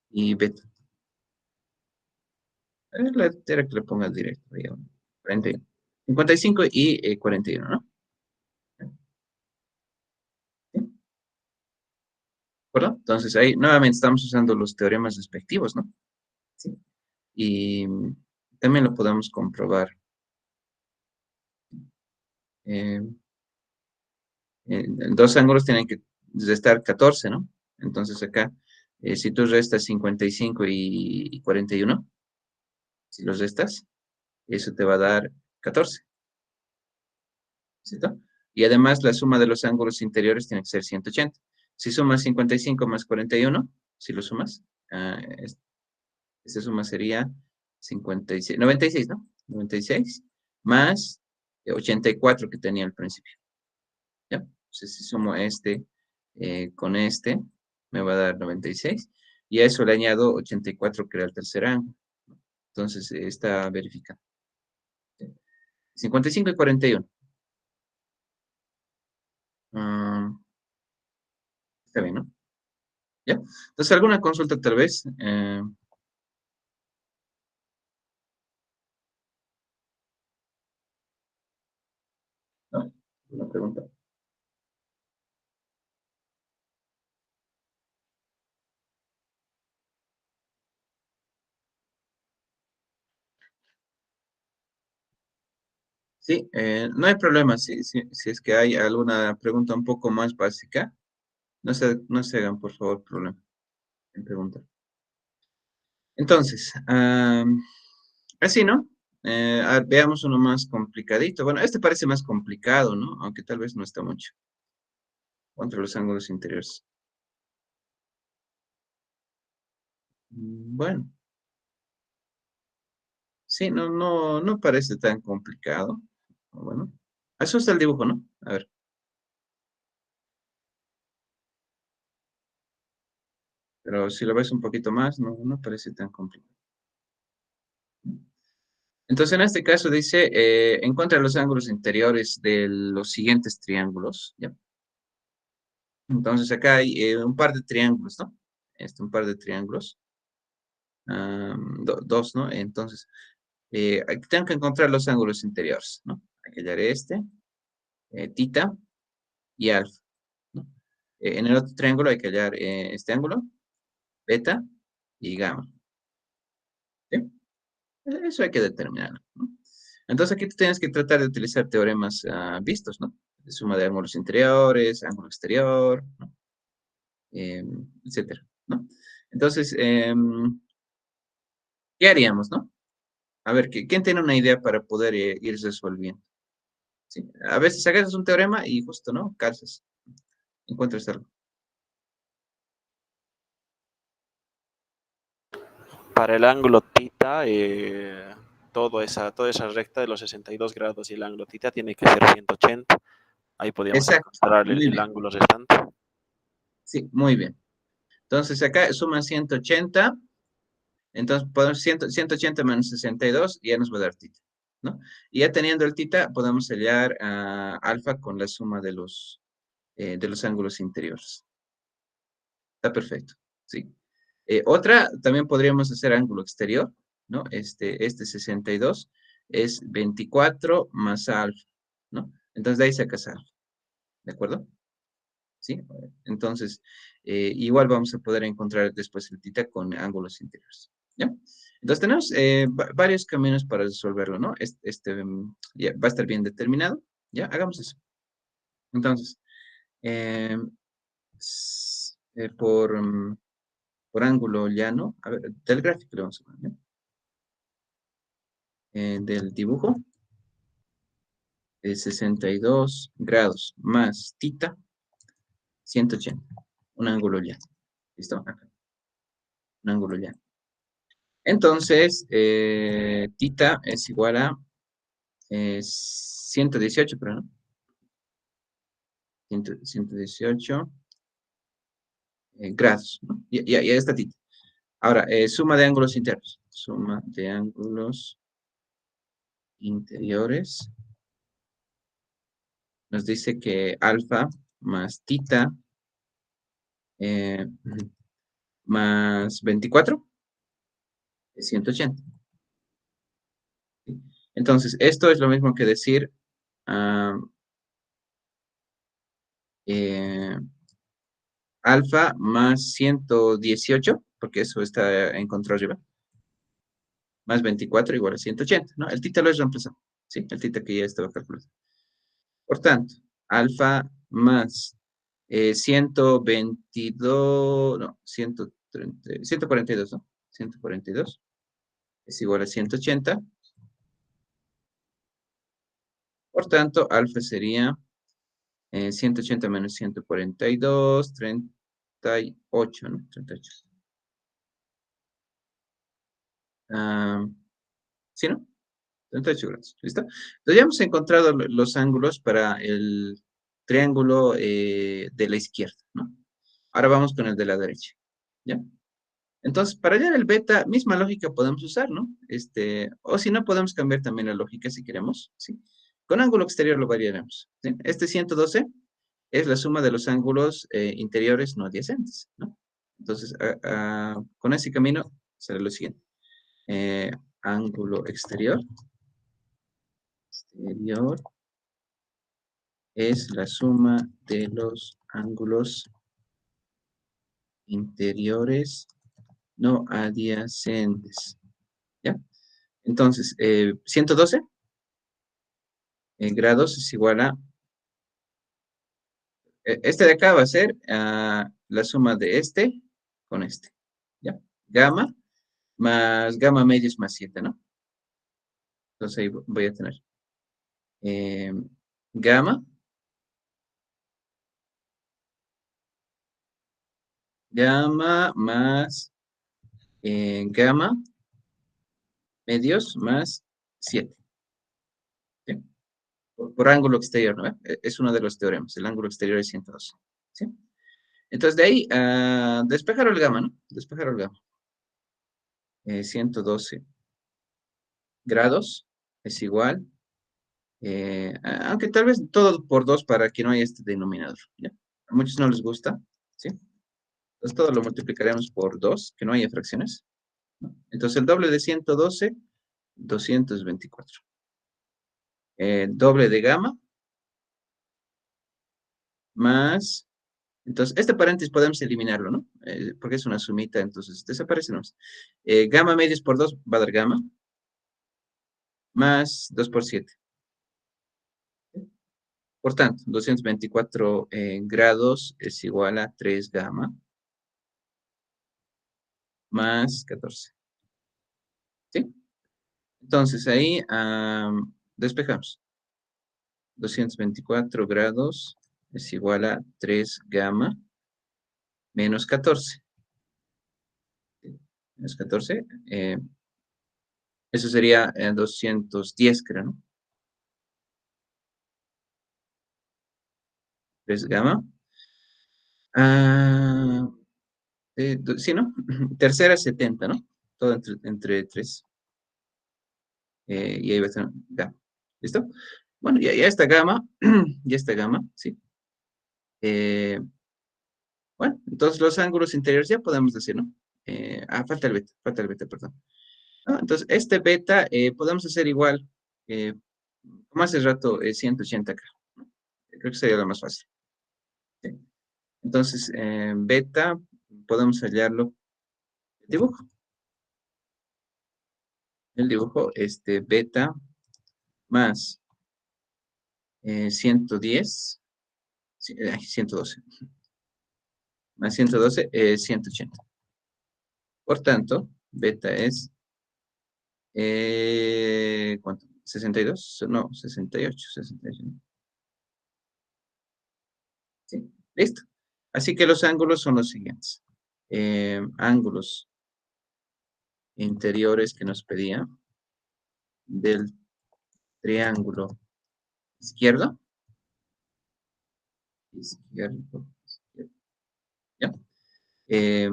y beta. La tierra que le pongas directo. 41. 55 y 41, ¿no? ¿Sí? ¿De acuerdo? Entonces ahí nuevamente estamos usando los teoremas respectivos, ¿no? ¿Sí? Y también lo podemos comprobar. Eh, dos ángulos tienen que restar 14, ¿no? Entonces acá, si tú restas 55 y 41, si los restas, eso te va a dar 14. ¿Cierto? Y además la suma de los ángulos interiores tiene que ser 180. Si sumas 55 más 41, si lo sumas, esta suma sería 56, 96, ¿no? 96 más 84 que tenía al principio. ¿Ya? Entonces si sumo este con este, me va a dar 96. Y a eso le añado 84 que era el tercer ángulo. Entonces está verificado. 55 y 41. Está bien, ¿no? ¿Ya? Entonces, ¿alguna consulta tal vez? ¿No? ¿Una pregunta? Sí, no hay problema. Si es que hay alguna pregunta un poco más básica, no se hagan, por favor, problema en preguntar. Entonces, así, ¿no? Veamos uno más complicadito. Bueno, este parece más complicado, ¿no? Aunque tal vez no está mucho. Contra los ángulos interiores. Bueno, sí, no parece tan complicado. Bueno, eso está el dibujo, ¿no? A ver. Pero si lo ves un poquito más, no parece tan complicado. Entonces, en este caso dice, encuentra los ángulos interiores de los siguientes triángulos, ¿ya? Entonces, acá hay un par de triángulos, ¿no? Un par de triángulos. Dos, ¿no? Entonces, aquí tengo que encontrar los ángulos interiores, ¿no? Hay que hallar este, tita y alfa, ¿no? En el otro triángulo hay que hallar este ángulo, beta y gamma. ¿Sí? Eso hay que determinarlo, ¿no? Entonces aquí tú tienes que tratar de utilizar teoremas vistos, ¿no? De suma de ángulos interiores, ángulo exterior, ¿no? Etcétera, ¿no? Entonces, ¿qué haríamos, no? A ver, ¿quién tiene una idea para poder ir resolviendo? ¿Sí? A veces agarras un teorema y justo, ¿no? Calzas, encuentras algo. Para el ángulo tita, toda esa recta de los 62 grados y el ángulo tita tiene que ser 180. Ahí podríamos Exacto, encontrar muy el bien. ángulo restante. Sí, muy bien. Entonces acá suman 180. Entonces, podemos 180 menos 62 y ya nos va a dar tita, ¿no? Y ya teniendo el tita, podemos hallar a alfa con la suma de los ángulos interiores. Está perfecto, ¿sí? Otra, también podríamos hacer ángulo exterior, ¿no? Este 62 es 24 más alfa, ¿no? Entonces, de ahí sacas alfa, ¿de acuerdo? ¿Sí? Entonces, igual vamos a poder encontrar después el tita con ángulos interiores, ¿ya? Entonces, tenemos varios caminos para resolverlo, ¿no? Ya va a estar bien determinado, ¿ya? Hagamos eso. Entonces, eh, por ángulo llano, a ver, del gráfico le vamos a poner, ¿ya? Del dibujo, 62 grados más tita, 180, un ángulo llano, ¿listo? Acá, un ángulo llano. Entonces, tita es igual a 118, pero no. 118 grados, ¿no? Ya está tita. Ahora, suma de ángulos internos. Suma de ángulos interiores. Nos dice que alfa más tita más 24 es 180. ¿Sí? Entonces, esto es lo mismo que decir alfa más 118, porque eso está en control arriba, más 24 igual a 180, ¿no? El tita lo es reemplazado, ¿sí? El tita que ya estaba calculado. Por tanto, alfa más 122, no, 130, 142, ¿no? 142 es igual a 180. Por tanto, alfa sería 180 menos 142, 38, ¿no? 38. ¿Sí, no? 38 grados, ¿listo? Entonces ya hemos encontrado los ángulos para el triángulo de la izquierda, ¿no? Ahora vamos con el de la derecha, ¿ya? Entonces, para hallar el beta, misma lógica podemos usar, ¿no? O si no, podemos cambiar también la lógica si queremos, ¿sí? Con ángulo exterior lo variaremos, ¿sí? Este 112 es la suma de los ángulos interiores no adyacentes, ¿no? Entonces, con ese camino será lo siguiente. Ángulo exterior es la suma de los ángulos interiores no adyacentes, ¿ya? Entonces, 112 grados es igual a, este de acá va a ser la suma de este con este, ¿ya? Gamma más gamma medios más 7, ¿no? Entonces ahí voy a tener gamma, gamma más gamma medios más 7. ¿Sí? Por ángulo exterior, ¿no? Es uno de los teoremas. El ángulo exterior es 112. ¿Sí? Entonces, de ahí, despejar el gamma, ¿no? Despejar el gamma. 112 grados es igual. Aunque tal vez todo por 2 para que no haya este denominador. ¿Ya? A muchos no les gusta. ¿Sí? Entonces, todo lo multiplicaremos por 2, que no haya fracciones, ¿no? Entonces, el doble de 112, 224. Doble de gamma más. Entonces, este paréntesis podemos eliminarlo, ¿no? Porque es una sumita, entonces desaparece nomás. Gamma medios por 2 va a dar gamma. más 2 por 7. Por tanto, 224 grados es igual a 3 gamma más 14. ¿Sí? Entonces ahí despejamos. 224 grados es igual a 3 gamma menos 14. Menos 14. Eso sería 210, creo, ¿no? 3 gamma. Sí, ¿no? Tercera 70, ¿no? Todo entre 3. Y ahí va a estar gamma. ¿Listo? Bueno, ya está gamma. Ya está gamma, sí. Bueno, entonces los ángulos interiores ya podemos decir, ¿no? Falta el beta, perdón. ¿No? Entonces, este beta podemos hacer igual, como hace rato, 180 acá, ¿no? Creo que sería lo más fácil. ¿Sí? Entonces, beta, podemos hallarlo. El dibujo, beta más 110, 112, más 112, 180. Por tanto, beta es, ¿cuánto? 62, no, 68, 68. Sí, listo. Así que los ángulos son los siguientes. Ángulos interiores que nos pedía del triángulo izquierdo. Izquierdo. ¿Ya? Eh,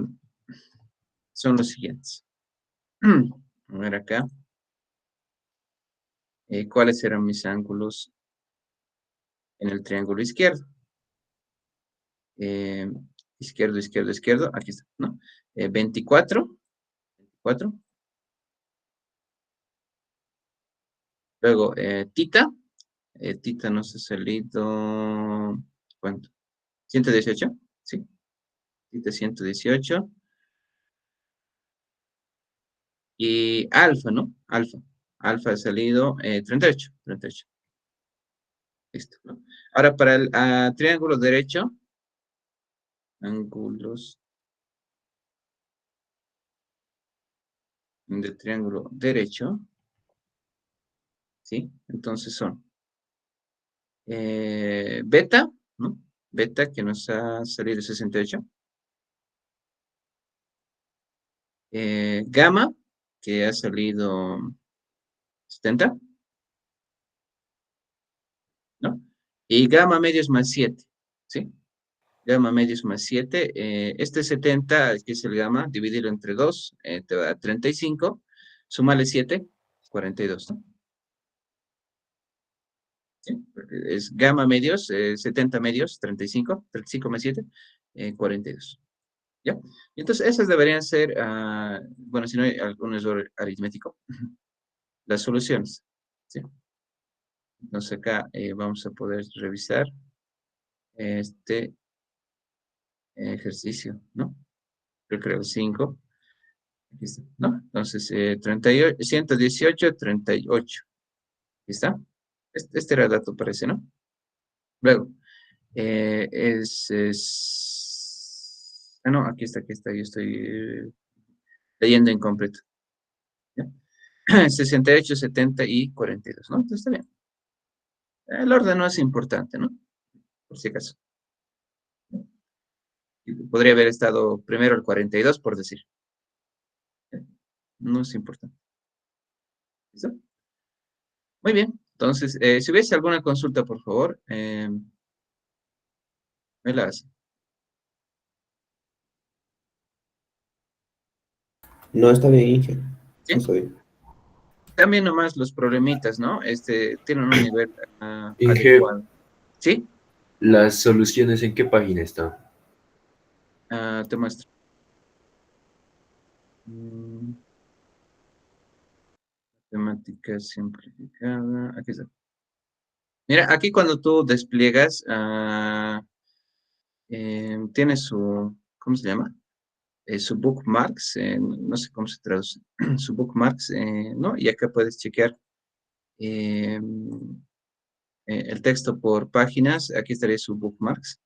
son los siguientes. A ver acá. ¿Cuáles eran mis ángulos en el triángulo izquierdo? Izquierdo, izquierdo, izquierdo. Aquí está, ¿no? 24. 24. Luego, tita. Tita nos ha salido. ¿Cuánto? 118. Sí. Tita 118. Y alfa, ¿no? Alfa. Alfa ha salido 38. 38. Listo, ¿no? Ahora, para el triángulo derecho. Ángulos del triángulo derecho. ¿Sí? Entonces son beta, ¿no? Beta que nos ha salido 68. Gamma que ha salido 70, ¿no? Y gamma medios más 7, ¿sí? Gamma medios más 7. Este 70, que es el gamma, dividirlo entre 2, te va a dar 35. Sumale 7, 42, ¿no? ¿Sí? Es gamma medios, 70 medios, 35. 35 más 7, 42. ¿Ya? Y entonces esas deberían ser, bueno, si no hay algún error aritmético, las soluciones. ¿Sí? Entonces acá vamos a poder revisar este ejercicio, ¿no? Yo creo 5. Aquí está, ¿no? Entonces, 38, 118, 38. Aquí está. Este era el dato, parece, ¿no? Luego, no, aquí está, yo estoy leyendo incompleto. ¿Ya? 68, 70 y 42, ¿no? Entonces está bien. El orden no es importante, ¿no? Por si acaso. Podría haber estado primero el 42, por decir. No es importante. ¿Listo? Muy bien. Entonces, si hubiese alguna consulta, por favor, me la hace. No, está bien, Inge. ¿Sí? Está bien. También nomás los problemitas, ¿no? Tienen un nivel Inge, adecuado. ¿Sí? ¿las soluciones en qué página están? Te muestro. Mm, Temática simplificada. Aquí está. Mira, aquí cuando tú despliegas, tiene su, ¿cómo se llama? Su bookmarks, no sé cómo se traduce, su bookmarks, ¿no? Y acá puedes chequear el texto por páginas, aquí estaría su bookmarks.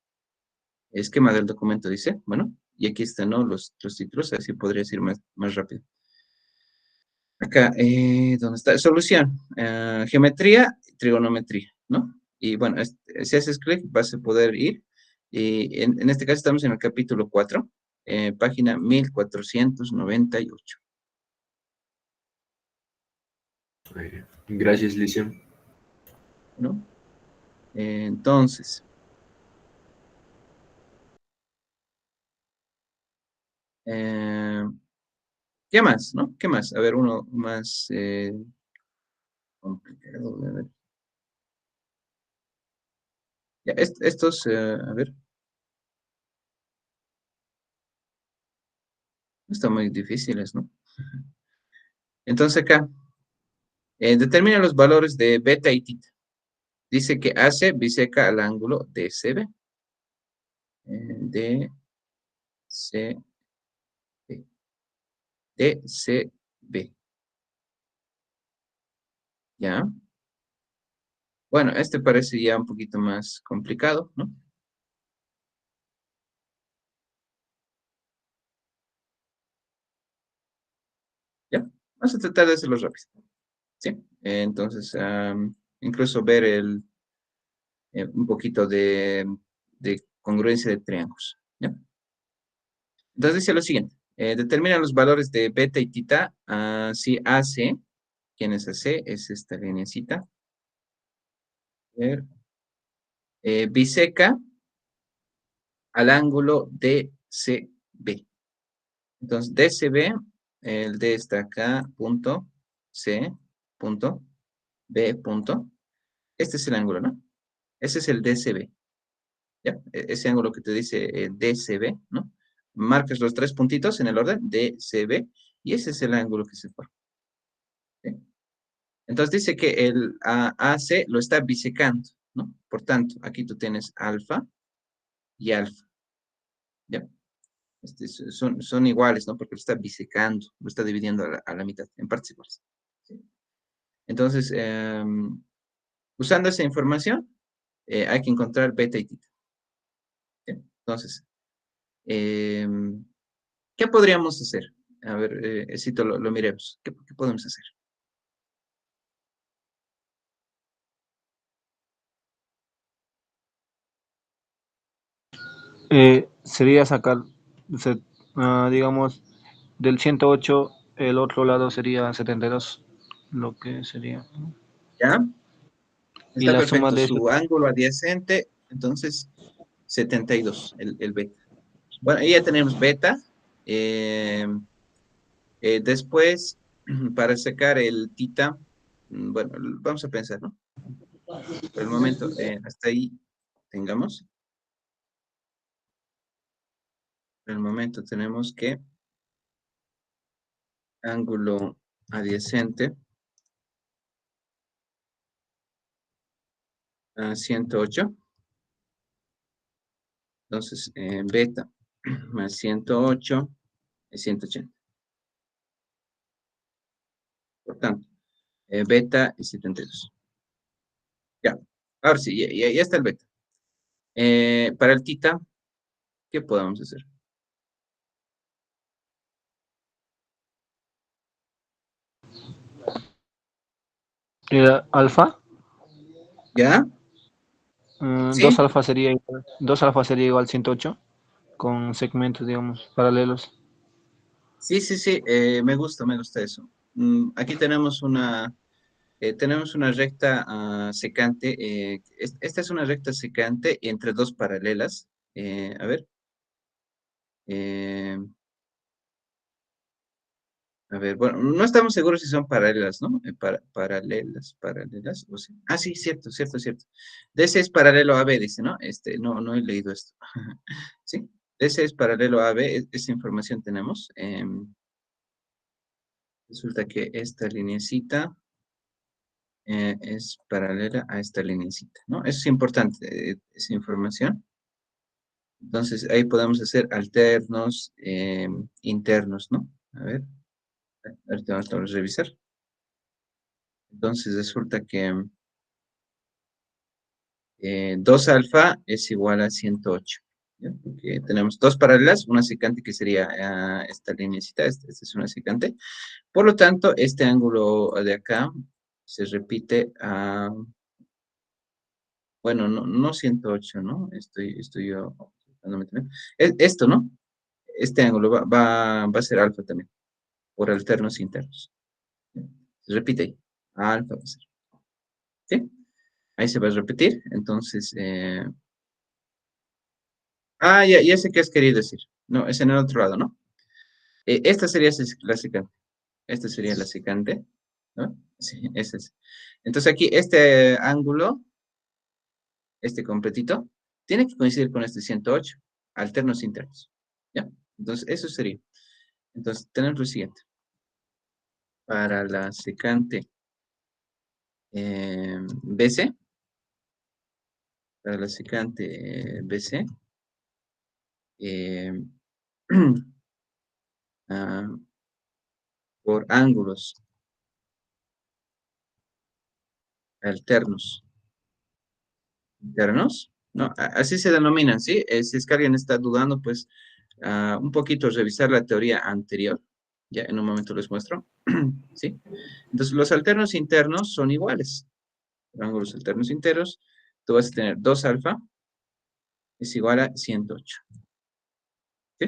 Esquema del documento dice, bueno, y aquí están, ¿no? Los títulos, así podrías ir más rápido. Acá, ¿dónde está? Solución, geometría, trigonometría, ¿no? Y bueno, si haces clic vas a poder ir. Y en este caso estamos en el capítulo 4, página 1498. Gracias, Lice. ¿No? Entonces, ¿qué más, no? ¿Qué más? A ver, uno más complicado. A ver. Ya, estos, a ver, no están muy difíciles, ¿no? Entonces acá, determina los valores de beta y tita. Dice que AC biseca al ángulo DCB. DCB. DCB. ¿Ya? Bueno, este parece ya un poquito más complicado, ¿no? ¿Ya? Vamos a tratar de hacerlo rápido. ¿Sí? Entonces, incluso ver un poquito de congruencia de triángulos. ¿Ya? Entonces dice lo siguiente. Determina los valores de beta y tita. Si AC, ¿quién es AC? Es esta lineecita. A ver. Biseca al ángulo DCB. Entonces, DCB, el D está acá, punto, C, punto, B, punto. Este es el ángulo, ¿no? Ese es el DCB. ¿Ya? Ese ángulo que te dice DCB, ¿no? Marcas los tres puntitos en el orden, DCB, y ese es el ángulo que se forma. ¿Sí? Entonces dice que el AC lo está bisecando, ¿no? Por tanto, aquí tú tienes alfa y alfa. ¿Ya? Son iguales, ¿no? Porque lo está bisecando, lo está dividiendo a la mitad, en partes iguales. ¿Sí? Entonces, usando esa información, hay que encontrar beta y tita. ¿Sí? Entonces, ¿qué podríamos hacer? A ver, Cito, lo miremos. ¿Qué podemos hacer? Sería sacar, digamos, del 108, el otro lado sería 72, lo que sería. ¿Ya? Y Está la suma perfecto. de eso, Su ángulo adyacente, entonces, 72, el beta. Bueno, ahí ya tenemos beta. Eh, después, para sacar el tita, bueno, vamos a pensar, ¿no? Por el momento, hasta ahí tengamos. Por el momento tenemos que ángulo adyacente a 108. Entonces, beta más 108 es 180. Por tanto, beta es 72. Ya, ahora sí, ya está el beta. Para el tita, ¿qué podemos hacer? era alfa, ¿Ya? Sí, 2 alfa sería igual 108, con segmentos, digamos, paralelos. sí, me gusta eso. Aquí tenemos una recta secante. Esta es una recta secante entre dos paralelas. A ver. eh, a ver, bueno, no estamos seguros si son paralelas, ¿no? Paralelas. O sí. Ah, sí, cierto. DC es paralelo a B, dice, ¿no? No he leído esto. Sí, DC es paralelo a B, esa información tenemos. Resulta que esta lineecita es paralela a esta lineecita, ¿no? Eso es importante, esa información. Entonces, ahí podemos hacer alternos internos, ¿no? A ver, ahorita vamos a revisar. Entonces resulta que 2 alfa es igual a 108. ¿Ya? Porque tenemos dos paralelas, una secante que sería esta lineecita, esta es una secante. Por lo tanto, este ángulo de acá se repite a, bueno, no 108, ¿no? Estoy yo, dándome también. Esto, ¿no? Este ángulo va a ser alfa también, por alternos internos. Se repite ahí. Alfa va a ser. ¿Sí? Ahí se va a repetir. Entonces, ya sé qué has querido decir. No, es en el otro lado, ¿no? Esta sería la secante. Esta sería la secante, ¿no? Sí, ese es. Entonces aquí este ángulo, este completito, tiene que coincidir con este 108, alternos internos. ¿Ya? Entonces, eso sería. Entonces, tenemos lo siguiente. Para la secante BC, para la secante BC, eh, ah, por ángulos alternos internos, ¿no? Así se denominan, ¿sí? Si es que alguien está dudando, pues un poquito revisar la teoría anterior, ya en un momento les muestro, ¿sí? Entonces, los alternos internos son iguales, ángulos alternos internos, tú vas a tener 2 alfa es igual a 108, ¿sí?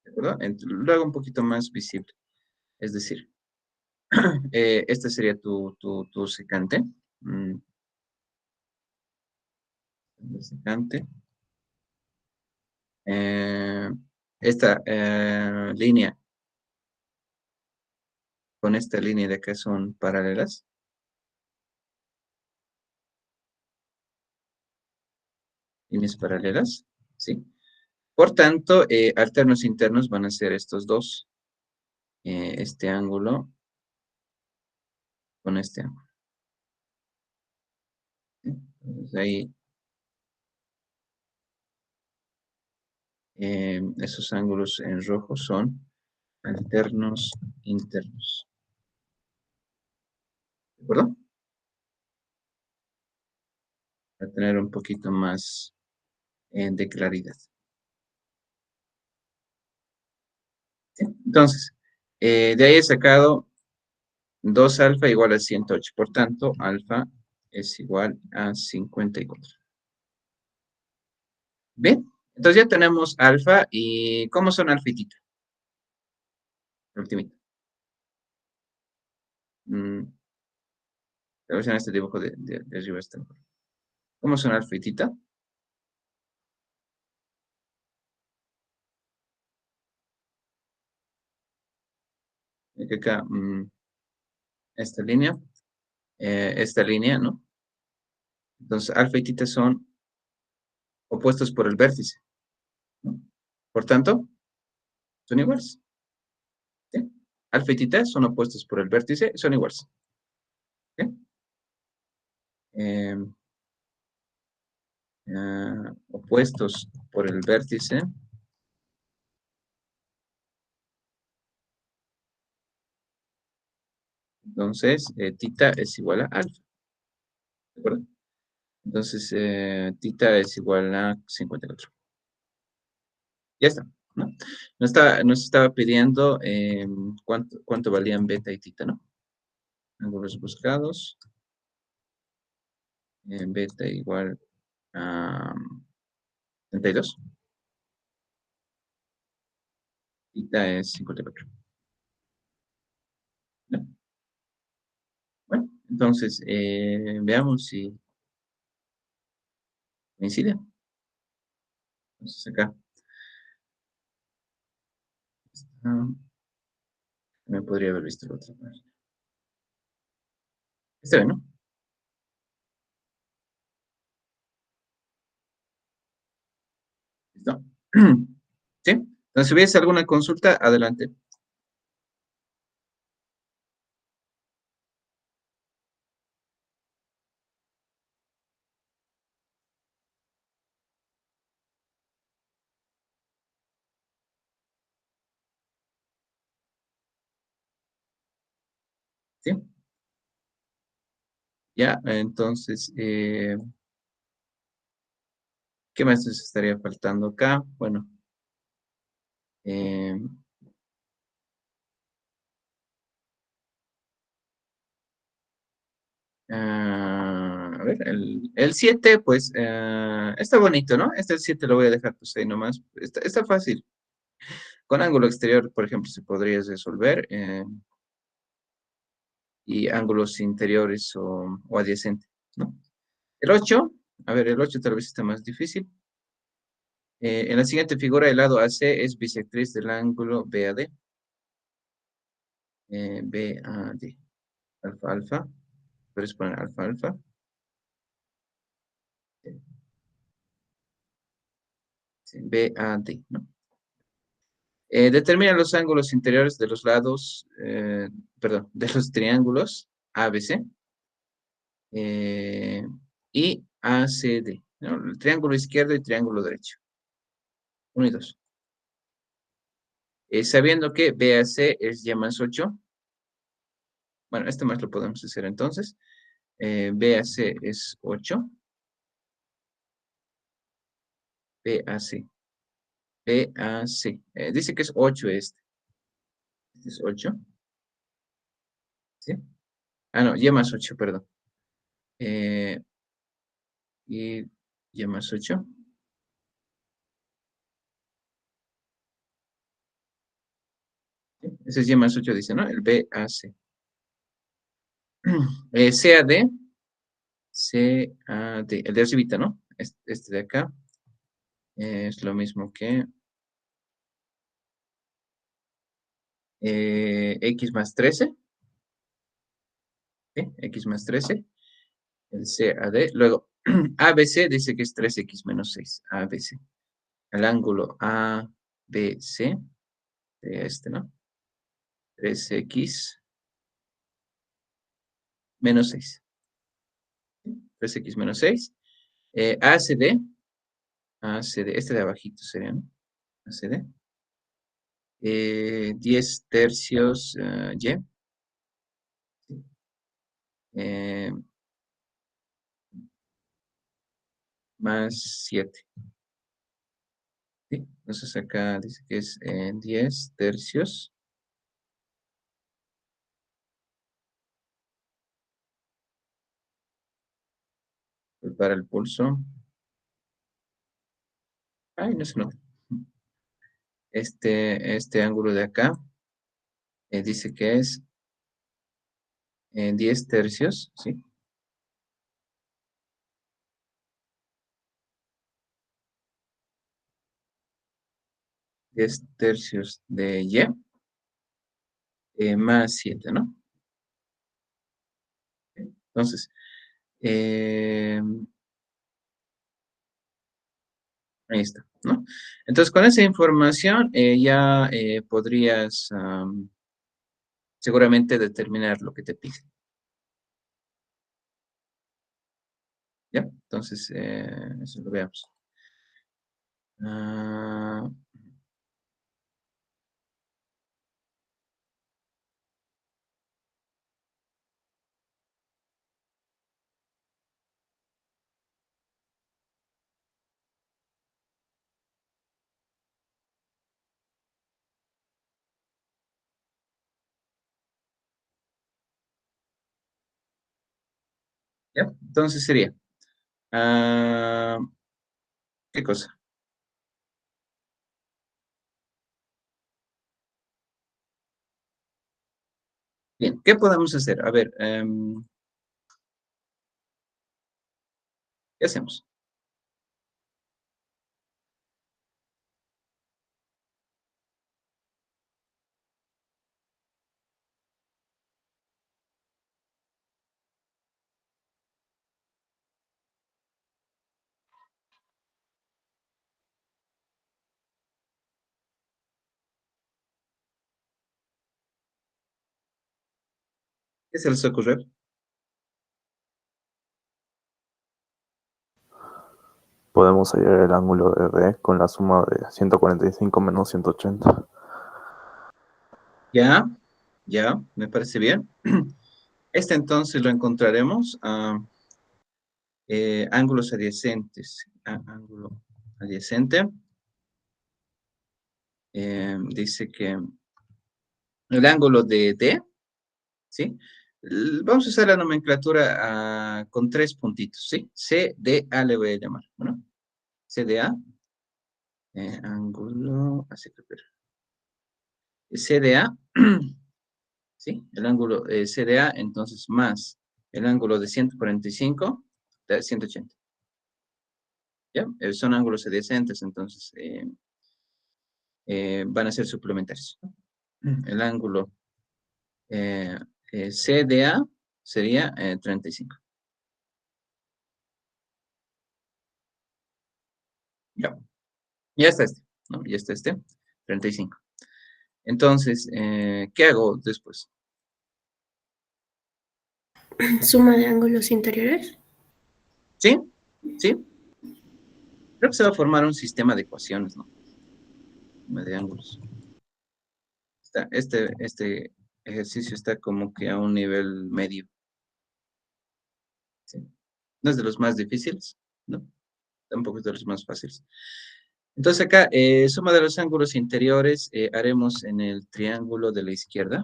¿De acuerdo? Luego un poquito más visible, es decir, este sería tu secante, mm, el secante, eh, esta línea con esta línea de acá son paralelas, líneas paralelas, ¿sí? Por tanto, alternos internos van a ser estos dos, este ángulo con este ángulo. ¿Sí? Entonces, ahí, esos ángulos en rojo son alternos internos. ¿De acuerdo? Para tener un poquito más de claridad. ¿Sí? Entonces, de ahí he sacado 2 alfa igual a 108. Por tanto, alfa es igual a 54. ¿Bien? Entonces ya tenemos alfa y ¿cómo son alfa y tita? Ultimito. Mm, Pero en este dibujo de arriba está. ¿Cómo son alfa y tita? Que acá, esta línea, ¿no? Entonces, alfa y tita son opuestos por el vértice, ¿no? Por tanto, son iguales. ¿Sí? Alfa y tita son opuestos por el vértice, son iguales. ¿Sí? Eh, Opuestos por el vértice, entonces tita es igual a alfa. ¿De acuerdo? Entonces, tita es igual a 54. Ya está, ¿no? Nos estaba pidiendo cuánto valían beta y tita, ¿no? Ángulos buscados. Beta igual a 32. Tita es 54. ¿No? Bueno, entonces, veamos si coincide. Entonces acá. ah, Me podría haber visto la otra página. Está bien, ¿no? ¿Listo? ¿Sí? Entonces, si hubiese alguna consulta, adelante. ¿Sí? Ya, entonces, ¿qué más nos estaría faltando acá? Bueno, eh, a ver, el 7, pues, está bonito, ¿no? Este 7 lo voy a dejar pues ahí nomás. Está fácil. Con ángulo exterior, por ejemplo, se podría resolver. Y ángulos interiores o adyacentes, ¿no? El 8, a ver, el 8 tal vez está más difícil. En la siguiente figura, el lado AC es bisectriz del ángulo BAD. BAD, alfa, alfa. Puedes poner alfa, alfa. Sí, BAD, ¿no? Determina los ángulos interiores de los lados, perdón, de los triángulos ABC y ACD, ¿no? El triángulo izquierdo y triángulo derecho. 1 y 2. Sabiendo que BAC es Y más 8, bueno, este más lo podemos hacer entonces. BAC es 8. BAC. BAC. Dice que es 8 este. Este es 8. ¿Sí? Ah, no, Y más 8, perdón. Eh, y Y más 8. ¿Sí? Ese es Y más 8, dice, ¿no? El BAC. CAD. CAD. El de arribita, ¿no? Este de acá. Es lo mismo que X más 13. ¿Sí? X más 13. El CAD. Luego, ABC dice que es 3X menos 6. ABC. El ángulo ABC de este, ¿no? 3X menos 6. 3X menos 6. ACD. ACD. Este de abajito sería, ¿no? ACD. 10 tercios Y. eh, más 7. ¿Sí? Entonces acá dice que es 10 tercios. Para el pulso. Ay, no se nota. Este ángulo de acá dice que es 10 tercios, ¿sí? 10 tercios de Y más 7, ¿no? Entonces, eh, ahí está, ¿no? Entonces, con esa información ya podrías seguramente determinar lo que te pide. ¿Ya? Entonces, eso lo veamos. Ah, ¿ya? Entonces sería, ah, ¿qué cosa? Bien, ¿qué podemos hacer? A ver, ¿qué hacemos? ¿Qué se les ocurre? Podemos hallar el ángulo de D con la suma de 145 menos 180. Ya, ya, me parece bien. Este entonces lo encontraremos ángulos adyacentes. Ángulo adyacente. Dice que el ángulo de D, ¿sí? Vamos a usar la nomenclatura con 3 puntitos, ¿sí? CDA le voy a llamar, ¿bueno? CDA, ángulo, así que, CDA, ¿sí? El ángulo CDA, entonces, más el ángulo de 145, de 180. ¿Ya? Son ángulos adyacentes, entonces, van a ser suplementarios, ¿no? El ángulo CDA sería 35. Ya. Ya está este, ¿no? Ya está este, 35. Entonces, ¿qué hago después? Suma de ángulos interiores. ¿Sí? ¿Sí? Creo que se va a formar un sistema de ecuaciones, ¿no? De ángulos. Este ejercicio está como que a un nivel medio. ¿Sí? No es de los más difíciles, ¿no? Tampoco es de los más fáciles. Entonces acá, suma de los ángulos interiores, haremos en el triángulo de la izquierda.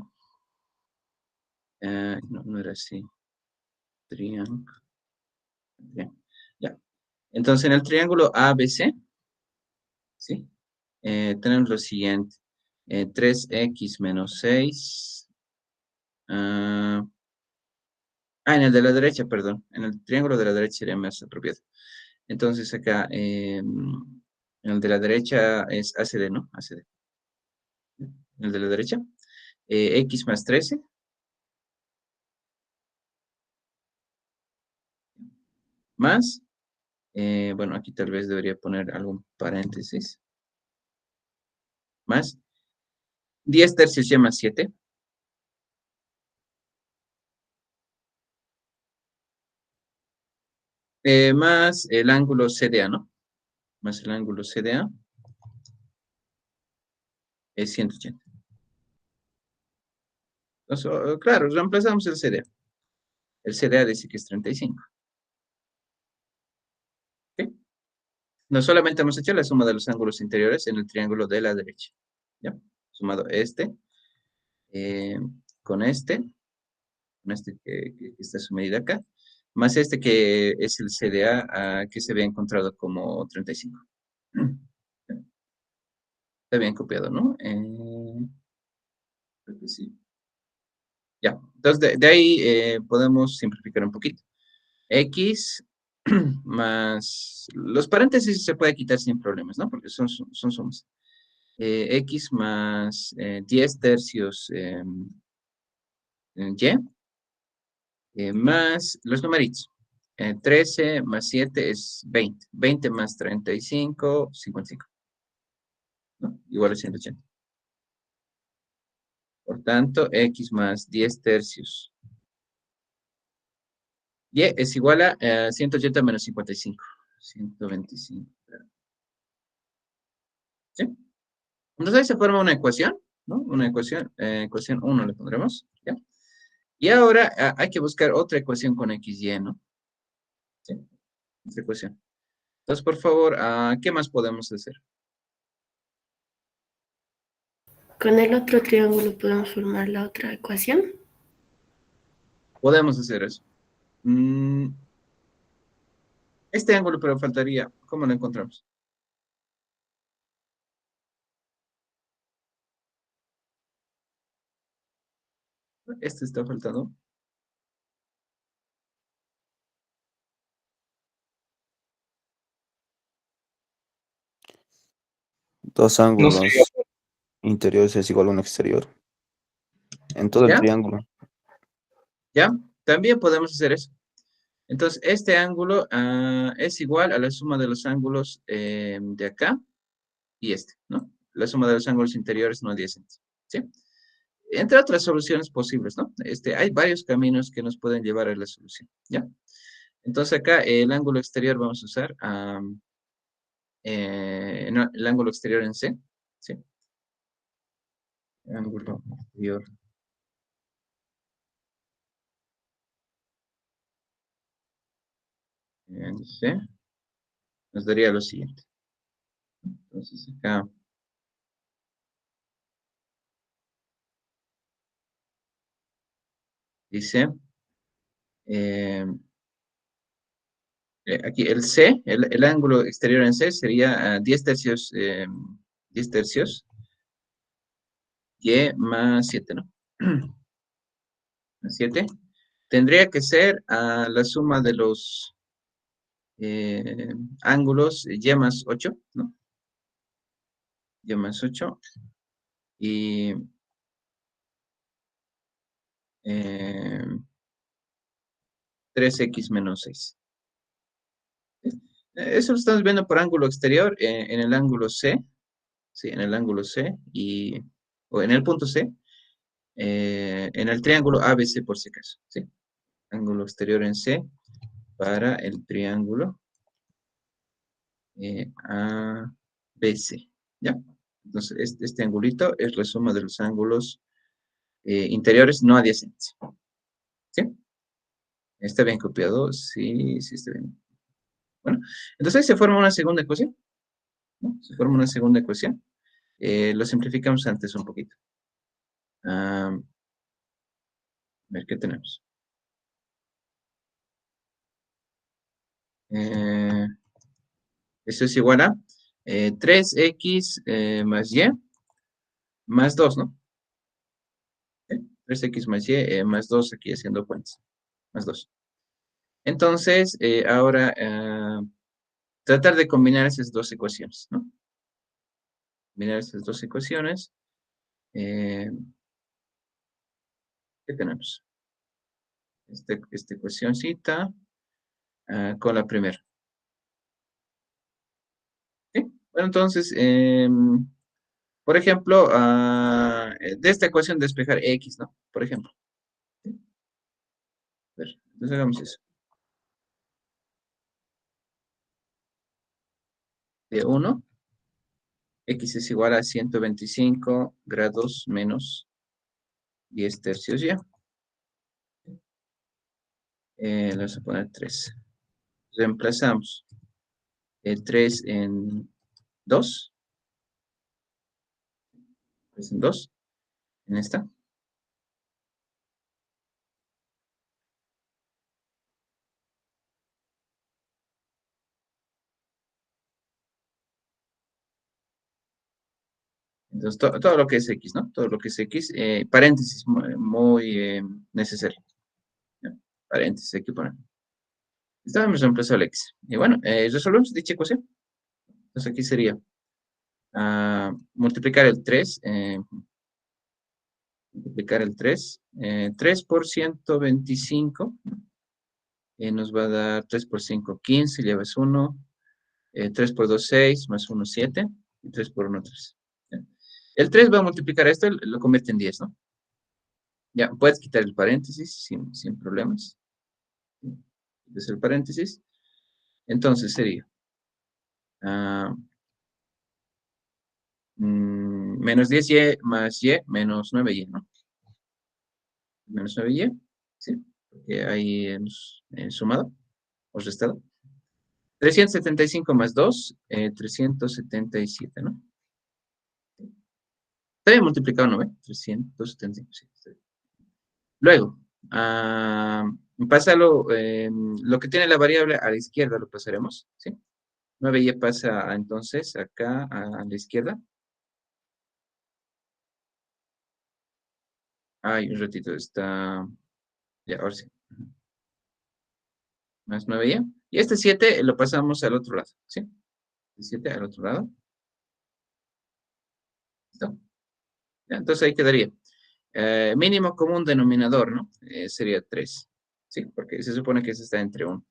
No era así. Triángulo. Ya. Entonces, en el triángulo ABC, ¿sí? Tenemos lo siguiente. 3x menos 6. En el de la derecha, perdón. En el triángulo de la derecha sería más apropiado. Entonces, acá, en el de la derecha es ACD, ¿no? ACD. En el de la derecha. X más 13. Más. Bueno, aquí tal vez debería poner algún paréntesis. Más. 10 tercios y más 7. Más el ángulo CDA, ¿no? Más el ángulo CDA es 180. Entonces, claro, reemplazamos el CDA. El CDA dice que es 35. ¿Ok? No solamente hemos hecho la suma de los ángulos interiores en el triángulo de la derecha. ¿Ya? Sumado este con este que está su medida acá, más este que es el CDA que se había encontrado como 35. Está bien copiado, ¿no? Creo que sí. Ya, entonces de ahí podemos simplificar un poquito. X más, los paréntesis se puede quitar sin problemas, ¿no? Porque son sumas. X más 10 tercios más los numeritos. 13 más 7 es 20. 20 más 35, 55. ¿No? Igual a 180. Por tanto, X más 10 tercios. Y es igual a 180 menos 55. 125. ¿Sí? Entonces ahí se forma una ecuación, ¿no? Una ecuación, ecuación 1 le pondremos, ¿ya? Y ahora hay que buscar otra ecuación con XY, ¿no? ¿Sí? Esta ecuación. Entonces, por favor, ¿qué más podemos hacer? Con el otro triángulo podemos formar la otra ecuación. Podemos hacer eso. Este ángulo, pero faltaría, ¿cómo lo encontramos? Este está faltando. Dos No sé, ángulos interiores es igual a un exterior. En todo el ¿Ya? triángulo. ¿Ya? También podemos hacer eso. Entonces, este ángulo es igual a la suma de los ángulos de acá y este, ¿no? La suma de los ángulos interiores no adyacentes, ¿sí? Entre otras soluciones posibles, ¿no? Hay varios caminos que nos pueden llevar a la solución, ¿ya? Entonces, acá el ángulo exterior vamos a usar no, el ángulo exterior en C, ¿sí? Ángulo exterior C, nos daría lo siguiente. Entonces acá dice, aquí el C, el ángulo exterior en C sería 10 tercios, 10 tercios, Y más 7, ¿no? Más 7. Tendría que ser la suma de los ángulos Y más 8, ¿no? Y más 8 y 3x menos 6. Eso lo estamos viendo por ángulo exterior en el ángulo C, sí, en el ángulo C o en el punto C, en el triángulo ABC por si acaso, ¿sí? Ángulo exterior en C para el triángulo ABC, ¿ya? Entonces, este angulito es la suma de los ángulos interiores no adyacentes, ¿sí? ¿Está bien copiado? Sí, sí está bien. Bueno, entonces se forma una segunda ecuación, ¿no? Se forma una segunda ecuación. Lo simplificamos antes un poquito. A ver, ¿qué tenemos? Esto es igual a 3x más y más 2, ¿no? 3x más y más 2 aquí haciendo cuentas. Más 2. Entonces, ahora tratar de combinar esas dos ecuaciones, ¿no? Combinar esas dos ecuaciones. ¿Qué tenemos? Esta ecuacióncita con la primera. ¿Sí? Bueno, entonces, por ejemplo, de esta ecuación despejar x, ¿no? Por ejemplo. ¿Sí? A ver, entonces hagamos eso. De 1, x es igual a 125 grados menos 10 tercios y. Le vamos a poner 3. Reemplazamos el 3 en 2. 3 en 2. En esta. Entonces, todo lo que es x, ¿no? Todo lo que es x, paréntesis muy necesario. ¿No? Paréntesis, hay que poner. Hemos reemplazado el x. Y bueno, resolvemos dicha ecuación. Entonces, aquí sería multiplicar el 3. Multiplicar el 3. 3 por 125. Nos va a dar 3 por 5, 15. Llevas 1. 3 por 2, 6. Más 1, 7. Y 3 por 1, 3. ¿Ya? El 3 va a multiplicar esto, lo convierte en 10, ¿no? Ya, puedes quitar el paréntesis sin problemas. Quitas el paréntesis. Entonces sería menos 10y más y menos 9y, ¿no? Menos 9y, ¿sí? Porque ahí hemos sumado o restado. 375 más 2, 377, ¿no? Está bien multiplicado, ¿no? 375, sí. Está bien. Luego, pásalo, lo que tiene la variable a la izquierda lo pasaremos, ¿sí? 9y pasa entonces acá a la izquierda. Ay, un ratito, está. Ya, ahora sí. Más 9y. Y este 7 lo pasamos al otro lado, ¿sí? El 7 al otro lado. ¿Listo? Ya, entonces ahí quedaría. Mínimo común denominador, ¿no? Sería 3. ¿Sí? Porque se supone que eso está entre 1.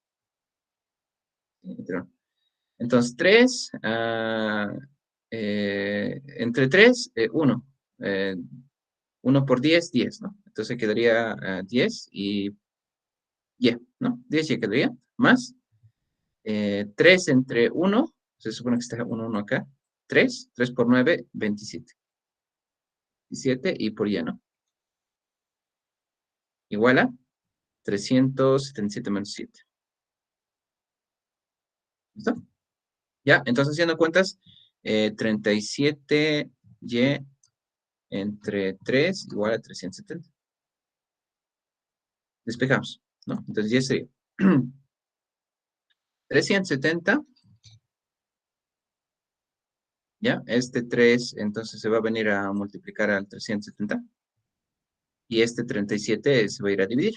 Entre 1. Entonces 3, entre 3, 1. 1 por 10, 10, ¿no? Entonces quedaría 10 y ¿no? 10 ya quedaría. Más 3 entre 1, se supone que está 1, 1 acá. 3 por 9, 27. 27 y por y, ¿no? Igual a 377 menos 7. ¿Listo? Ya, entonces haciendo cuentas, 37y entre 3 igual a 370. Despejamos, ¿no? Entonces y sería 370, ¿ya? Este 3 entonces se va a venir a multiplicar al 370 y este 37 se va a ir a dividir.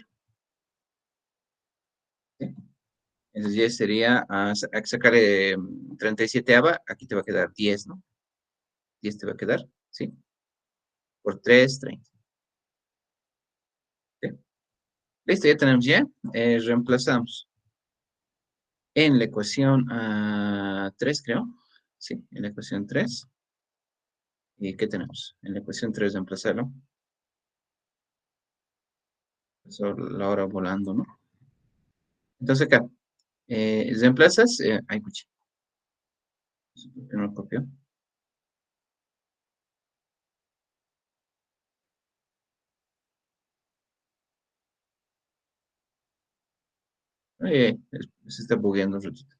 ¿Sí? Entonces ya sería a sacar 37ava, aquí te va a quedar 10, ¿no? 10 te va a quedar, ¿sí? Por 3, 30. ¿Sí? Listo, ya tenemos ya. Reemplazamos en la ecuación 3, creo. Sí, en la ecuación 3. ¿Y qué tenemos? En la ecuación 3 reemplazarlo. Eso la hora volando, ¿no? Entonces acá, reemplazas, ay, pucha, no lo copió. Se está bugueando un ratito.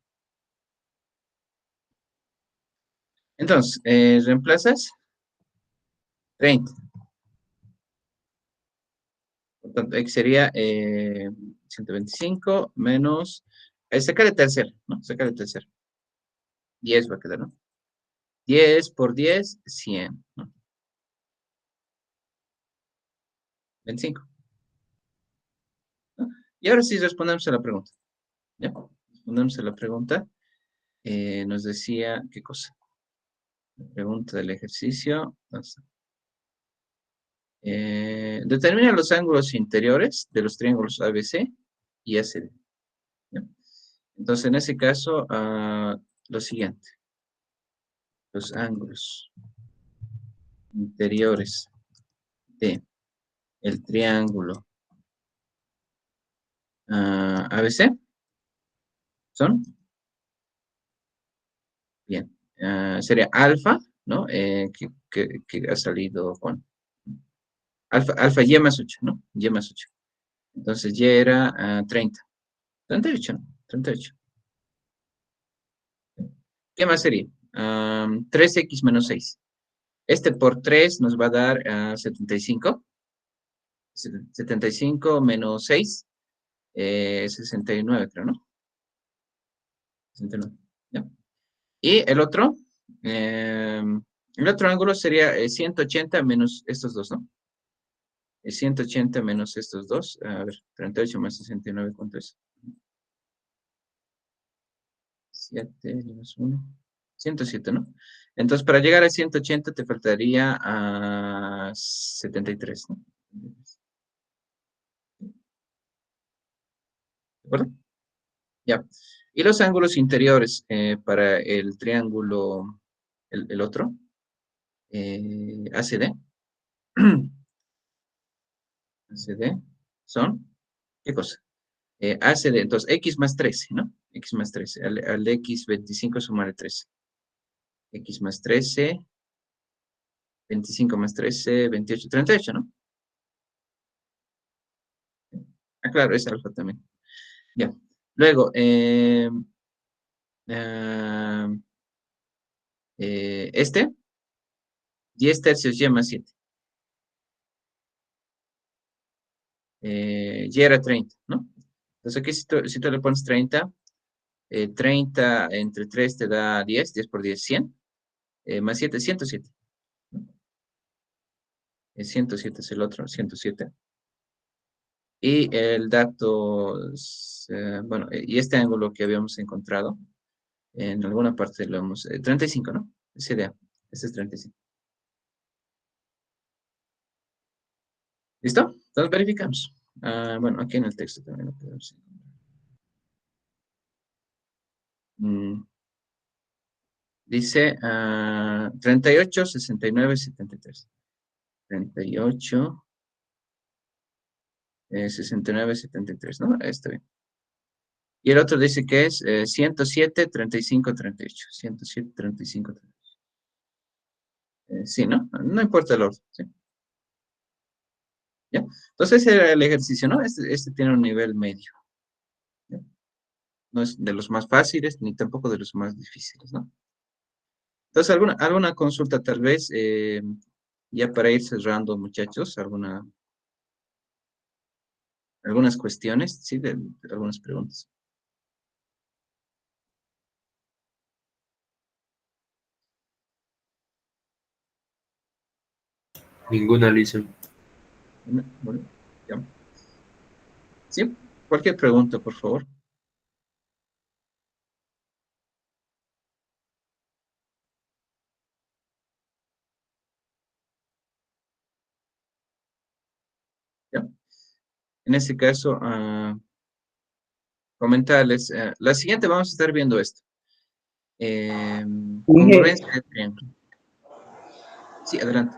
Entonces, reemplazas 30. Por tanto, X sería 125 menos, sacar el tercero, ¿no? Sacar el tercero. 10 va a quedar, ¿no? 10 por 10, 100, ¿no? 25. ¿No? Y ahora sí respondemos a la pregunta. ¿Ya? Respondemos a la pregunta. Nos decía, ¿qué cosa? La pregunta del ejercicio. Determina los ángulos interiores de los triángulos ABC y ACD. ¿Ya? Entonces, en ese caso, lo siguiente. Los ángulos interiores de el triángulo ABC son, bien, sería alfa, ¿no? Que ha salido con alfa y más 8, ¿no? Y más 8. Entonces y era 30. 38, ¿no? 38. ¿Qué más sería? 3x menos 6. Este por 3 nos va a dar 75. 75 menos 6, 69, creo, ¿no? 69, ¿ya? Y el otro ángulo sería 180 menos estos dos, ¿no? 180 menos estos dos. A ver, 38 más 69, ¿cuánto es? 7 menos 1. 107, ¿no? Entonces, para llegar a 180 te faltaría a 73, ¿no? ¿De acuerdo? Ya. Y los ángulos interiores para el triángulo, el otro, ACD. ACD son, ¿qué cosa? ACD, entonces X más 13, ¿no? X más 13. Al X 25 sumarle 13. X más 13, 25 más 13, 28, 38, ¿no? Ah, claro, es alfa también. Ya. Luego, este, 10 tercios Y más 7. Y era 30, ¿no? Entonces aquí si tú le pones 30, 30 entre 3 te da 10, 10 por 10, 100, más 7, 107. 107 es el otro, 107. Y el dato, bueno, y este ángulo que habíamos encontrado, en alguna parte lo hemos, 35, ¿no? Esa idea, este es 35. ¿Listo? Entonces verificamos. Bueno, aquí en el texto también lo podemos encontrar. Dice 38, 69, 73. 38, 69, 73, ¿no? Está bien. Y el otro dice que es 107, 35, 38. 107, 35, 38. Sí, ¿no? No importa el orden, ¿sí? ¿Ya? Entonces ese era el ejercicio, ¿no? Este tiene un nivel medio. ¿Ya? no es de los más fáciles ni tampoco de los más difíciles, ¿no? Entonces, alguna consulta tal vez, ya para ir cerrando, muchachos, algunas cuestiones, ¿sí? De algunas preguntas. Ninguna, Alicia. Bueno, ya. Sí, cualquier pregunta, por favor. ¿Ya? En este caso, comentarles, la siguiente vamos a estar viendo esto. Inge, Congruencia de triángulo. Sí, adelante.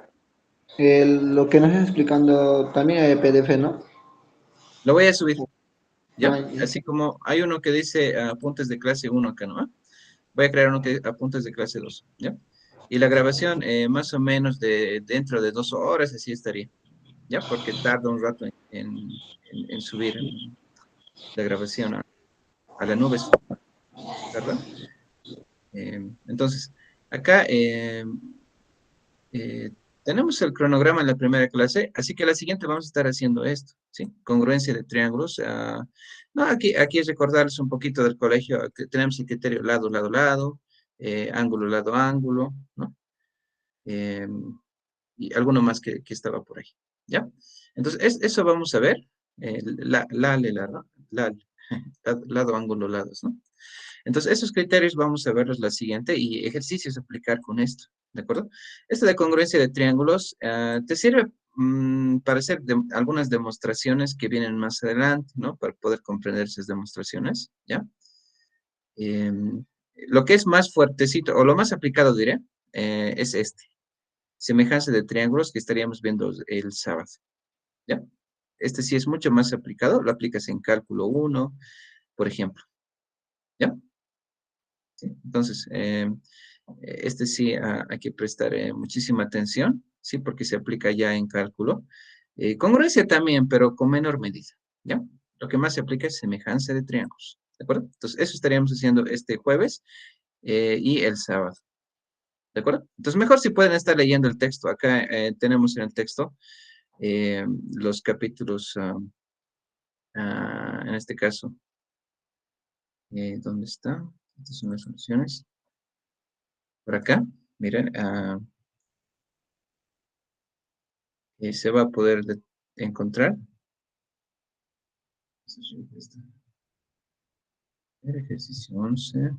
lo que nos está explicando también es PDF, ¿no? Lo voy a subir, ¿ya? Ah, ya. Así como hay uno que dice apuntes de clase 1 acá, ¿no? Voy a crear uno que apuntes de clase 2, ¿ya? Y la grabación más o menos dentro de 2 horas, así estaría, ¿ya? Porque tarda un rato en subir la grabación a la nube, ¿verdad? Entonces, acá eh, tenemos el cronograma en la primera clase, así que la siguiente vamos a estar haciendo esto, ¿sí? Congruencia de triángulos. No, aquí es recordarles un poquito del colegio, que tenemos el criterio lado, lado, lado, ángulo, lado, ángulo, ¿no? Eh, y alguno más que estaba por ahí, ¿ya? Entonces, eso vamos a ver, lado, ángulo, lados, ¿no? Entonces, esos criterios vamos a verlos la siguiente y ejercicios a aplicar con esto, ¿de acuerdo? Esto de congruencia de triángulos te sirve para hacer algunas demostraciones que vienen más adelante, ¿no? Para poder comprender esas demostraciones, ¿ya? Em, lo que es más fuertecito, o lo más aplicado, diré, es este. Semejanza de triángulos que estaríamos viendo el sábado, ¿ya? Este sí es mucho más aplicado, lo aplicas en cálculo 1, por ejemplo, ¿ya? ¿Sí? Entonces, este sí hay que prestar muchísima atención, ¿sí? Porque se aplica ya en cálculo. Congruencia también, pero con menor medida, ¿ya? Lo que más se aplica es semejanza de triángulos, ¿de acuerdo? Entonces, eso estaríamos haciendo este jueves y el sábado, ¿de acuerdo? Entonces, mejor si pueden estar leyendo el texto. Acá tenemos en el texto los capítulos, en este caso, ¿dónde está? Estas son las soluciones. Por acá, miren, se va a poder encontrar. El ejercicio 11.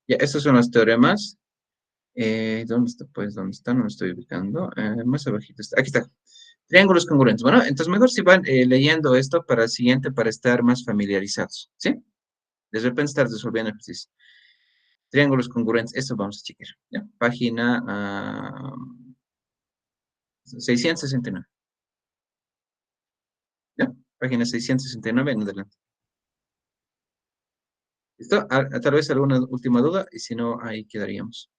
Ya, estos son los teoremas. ¿Dónde está? Pues, ¿dónde está? No lo estoy ubicando. Más abajito está. Aquí está. Triángulos congruentes. Bueno, entonces mejor si van leyendo esto para el siguiente, para estar más familiarizados, ¿sí? De repente estar resolviendo ejercicios. Triángulos congruentes, esto vamos a chequear, ¿ya? Página 669, ¿ya? Página 669 en adelante. ¿Listo? Tal vez alguna última duda y si no, ahí quedaríamos.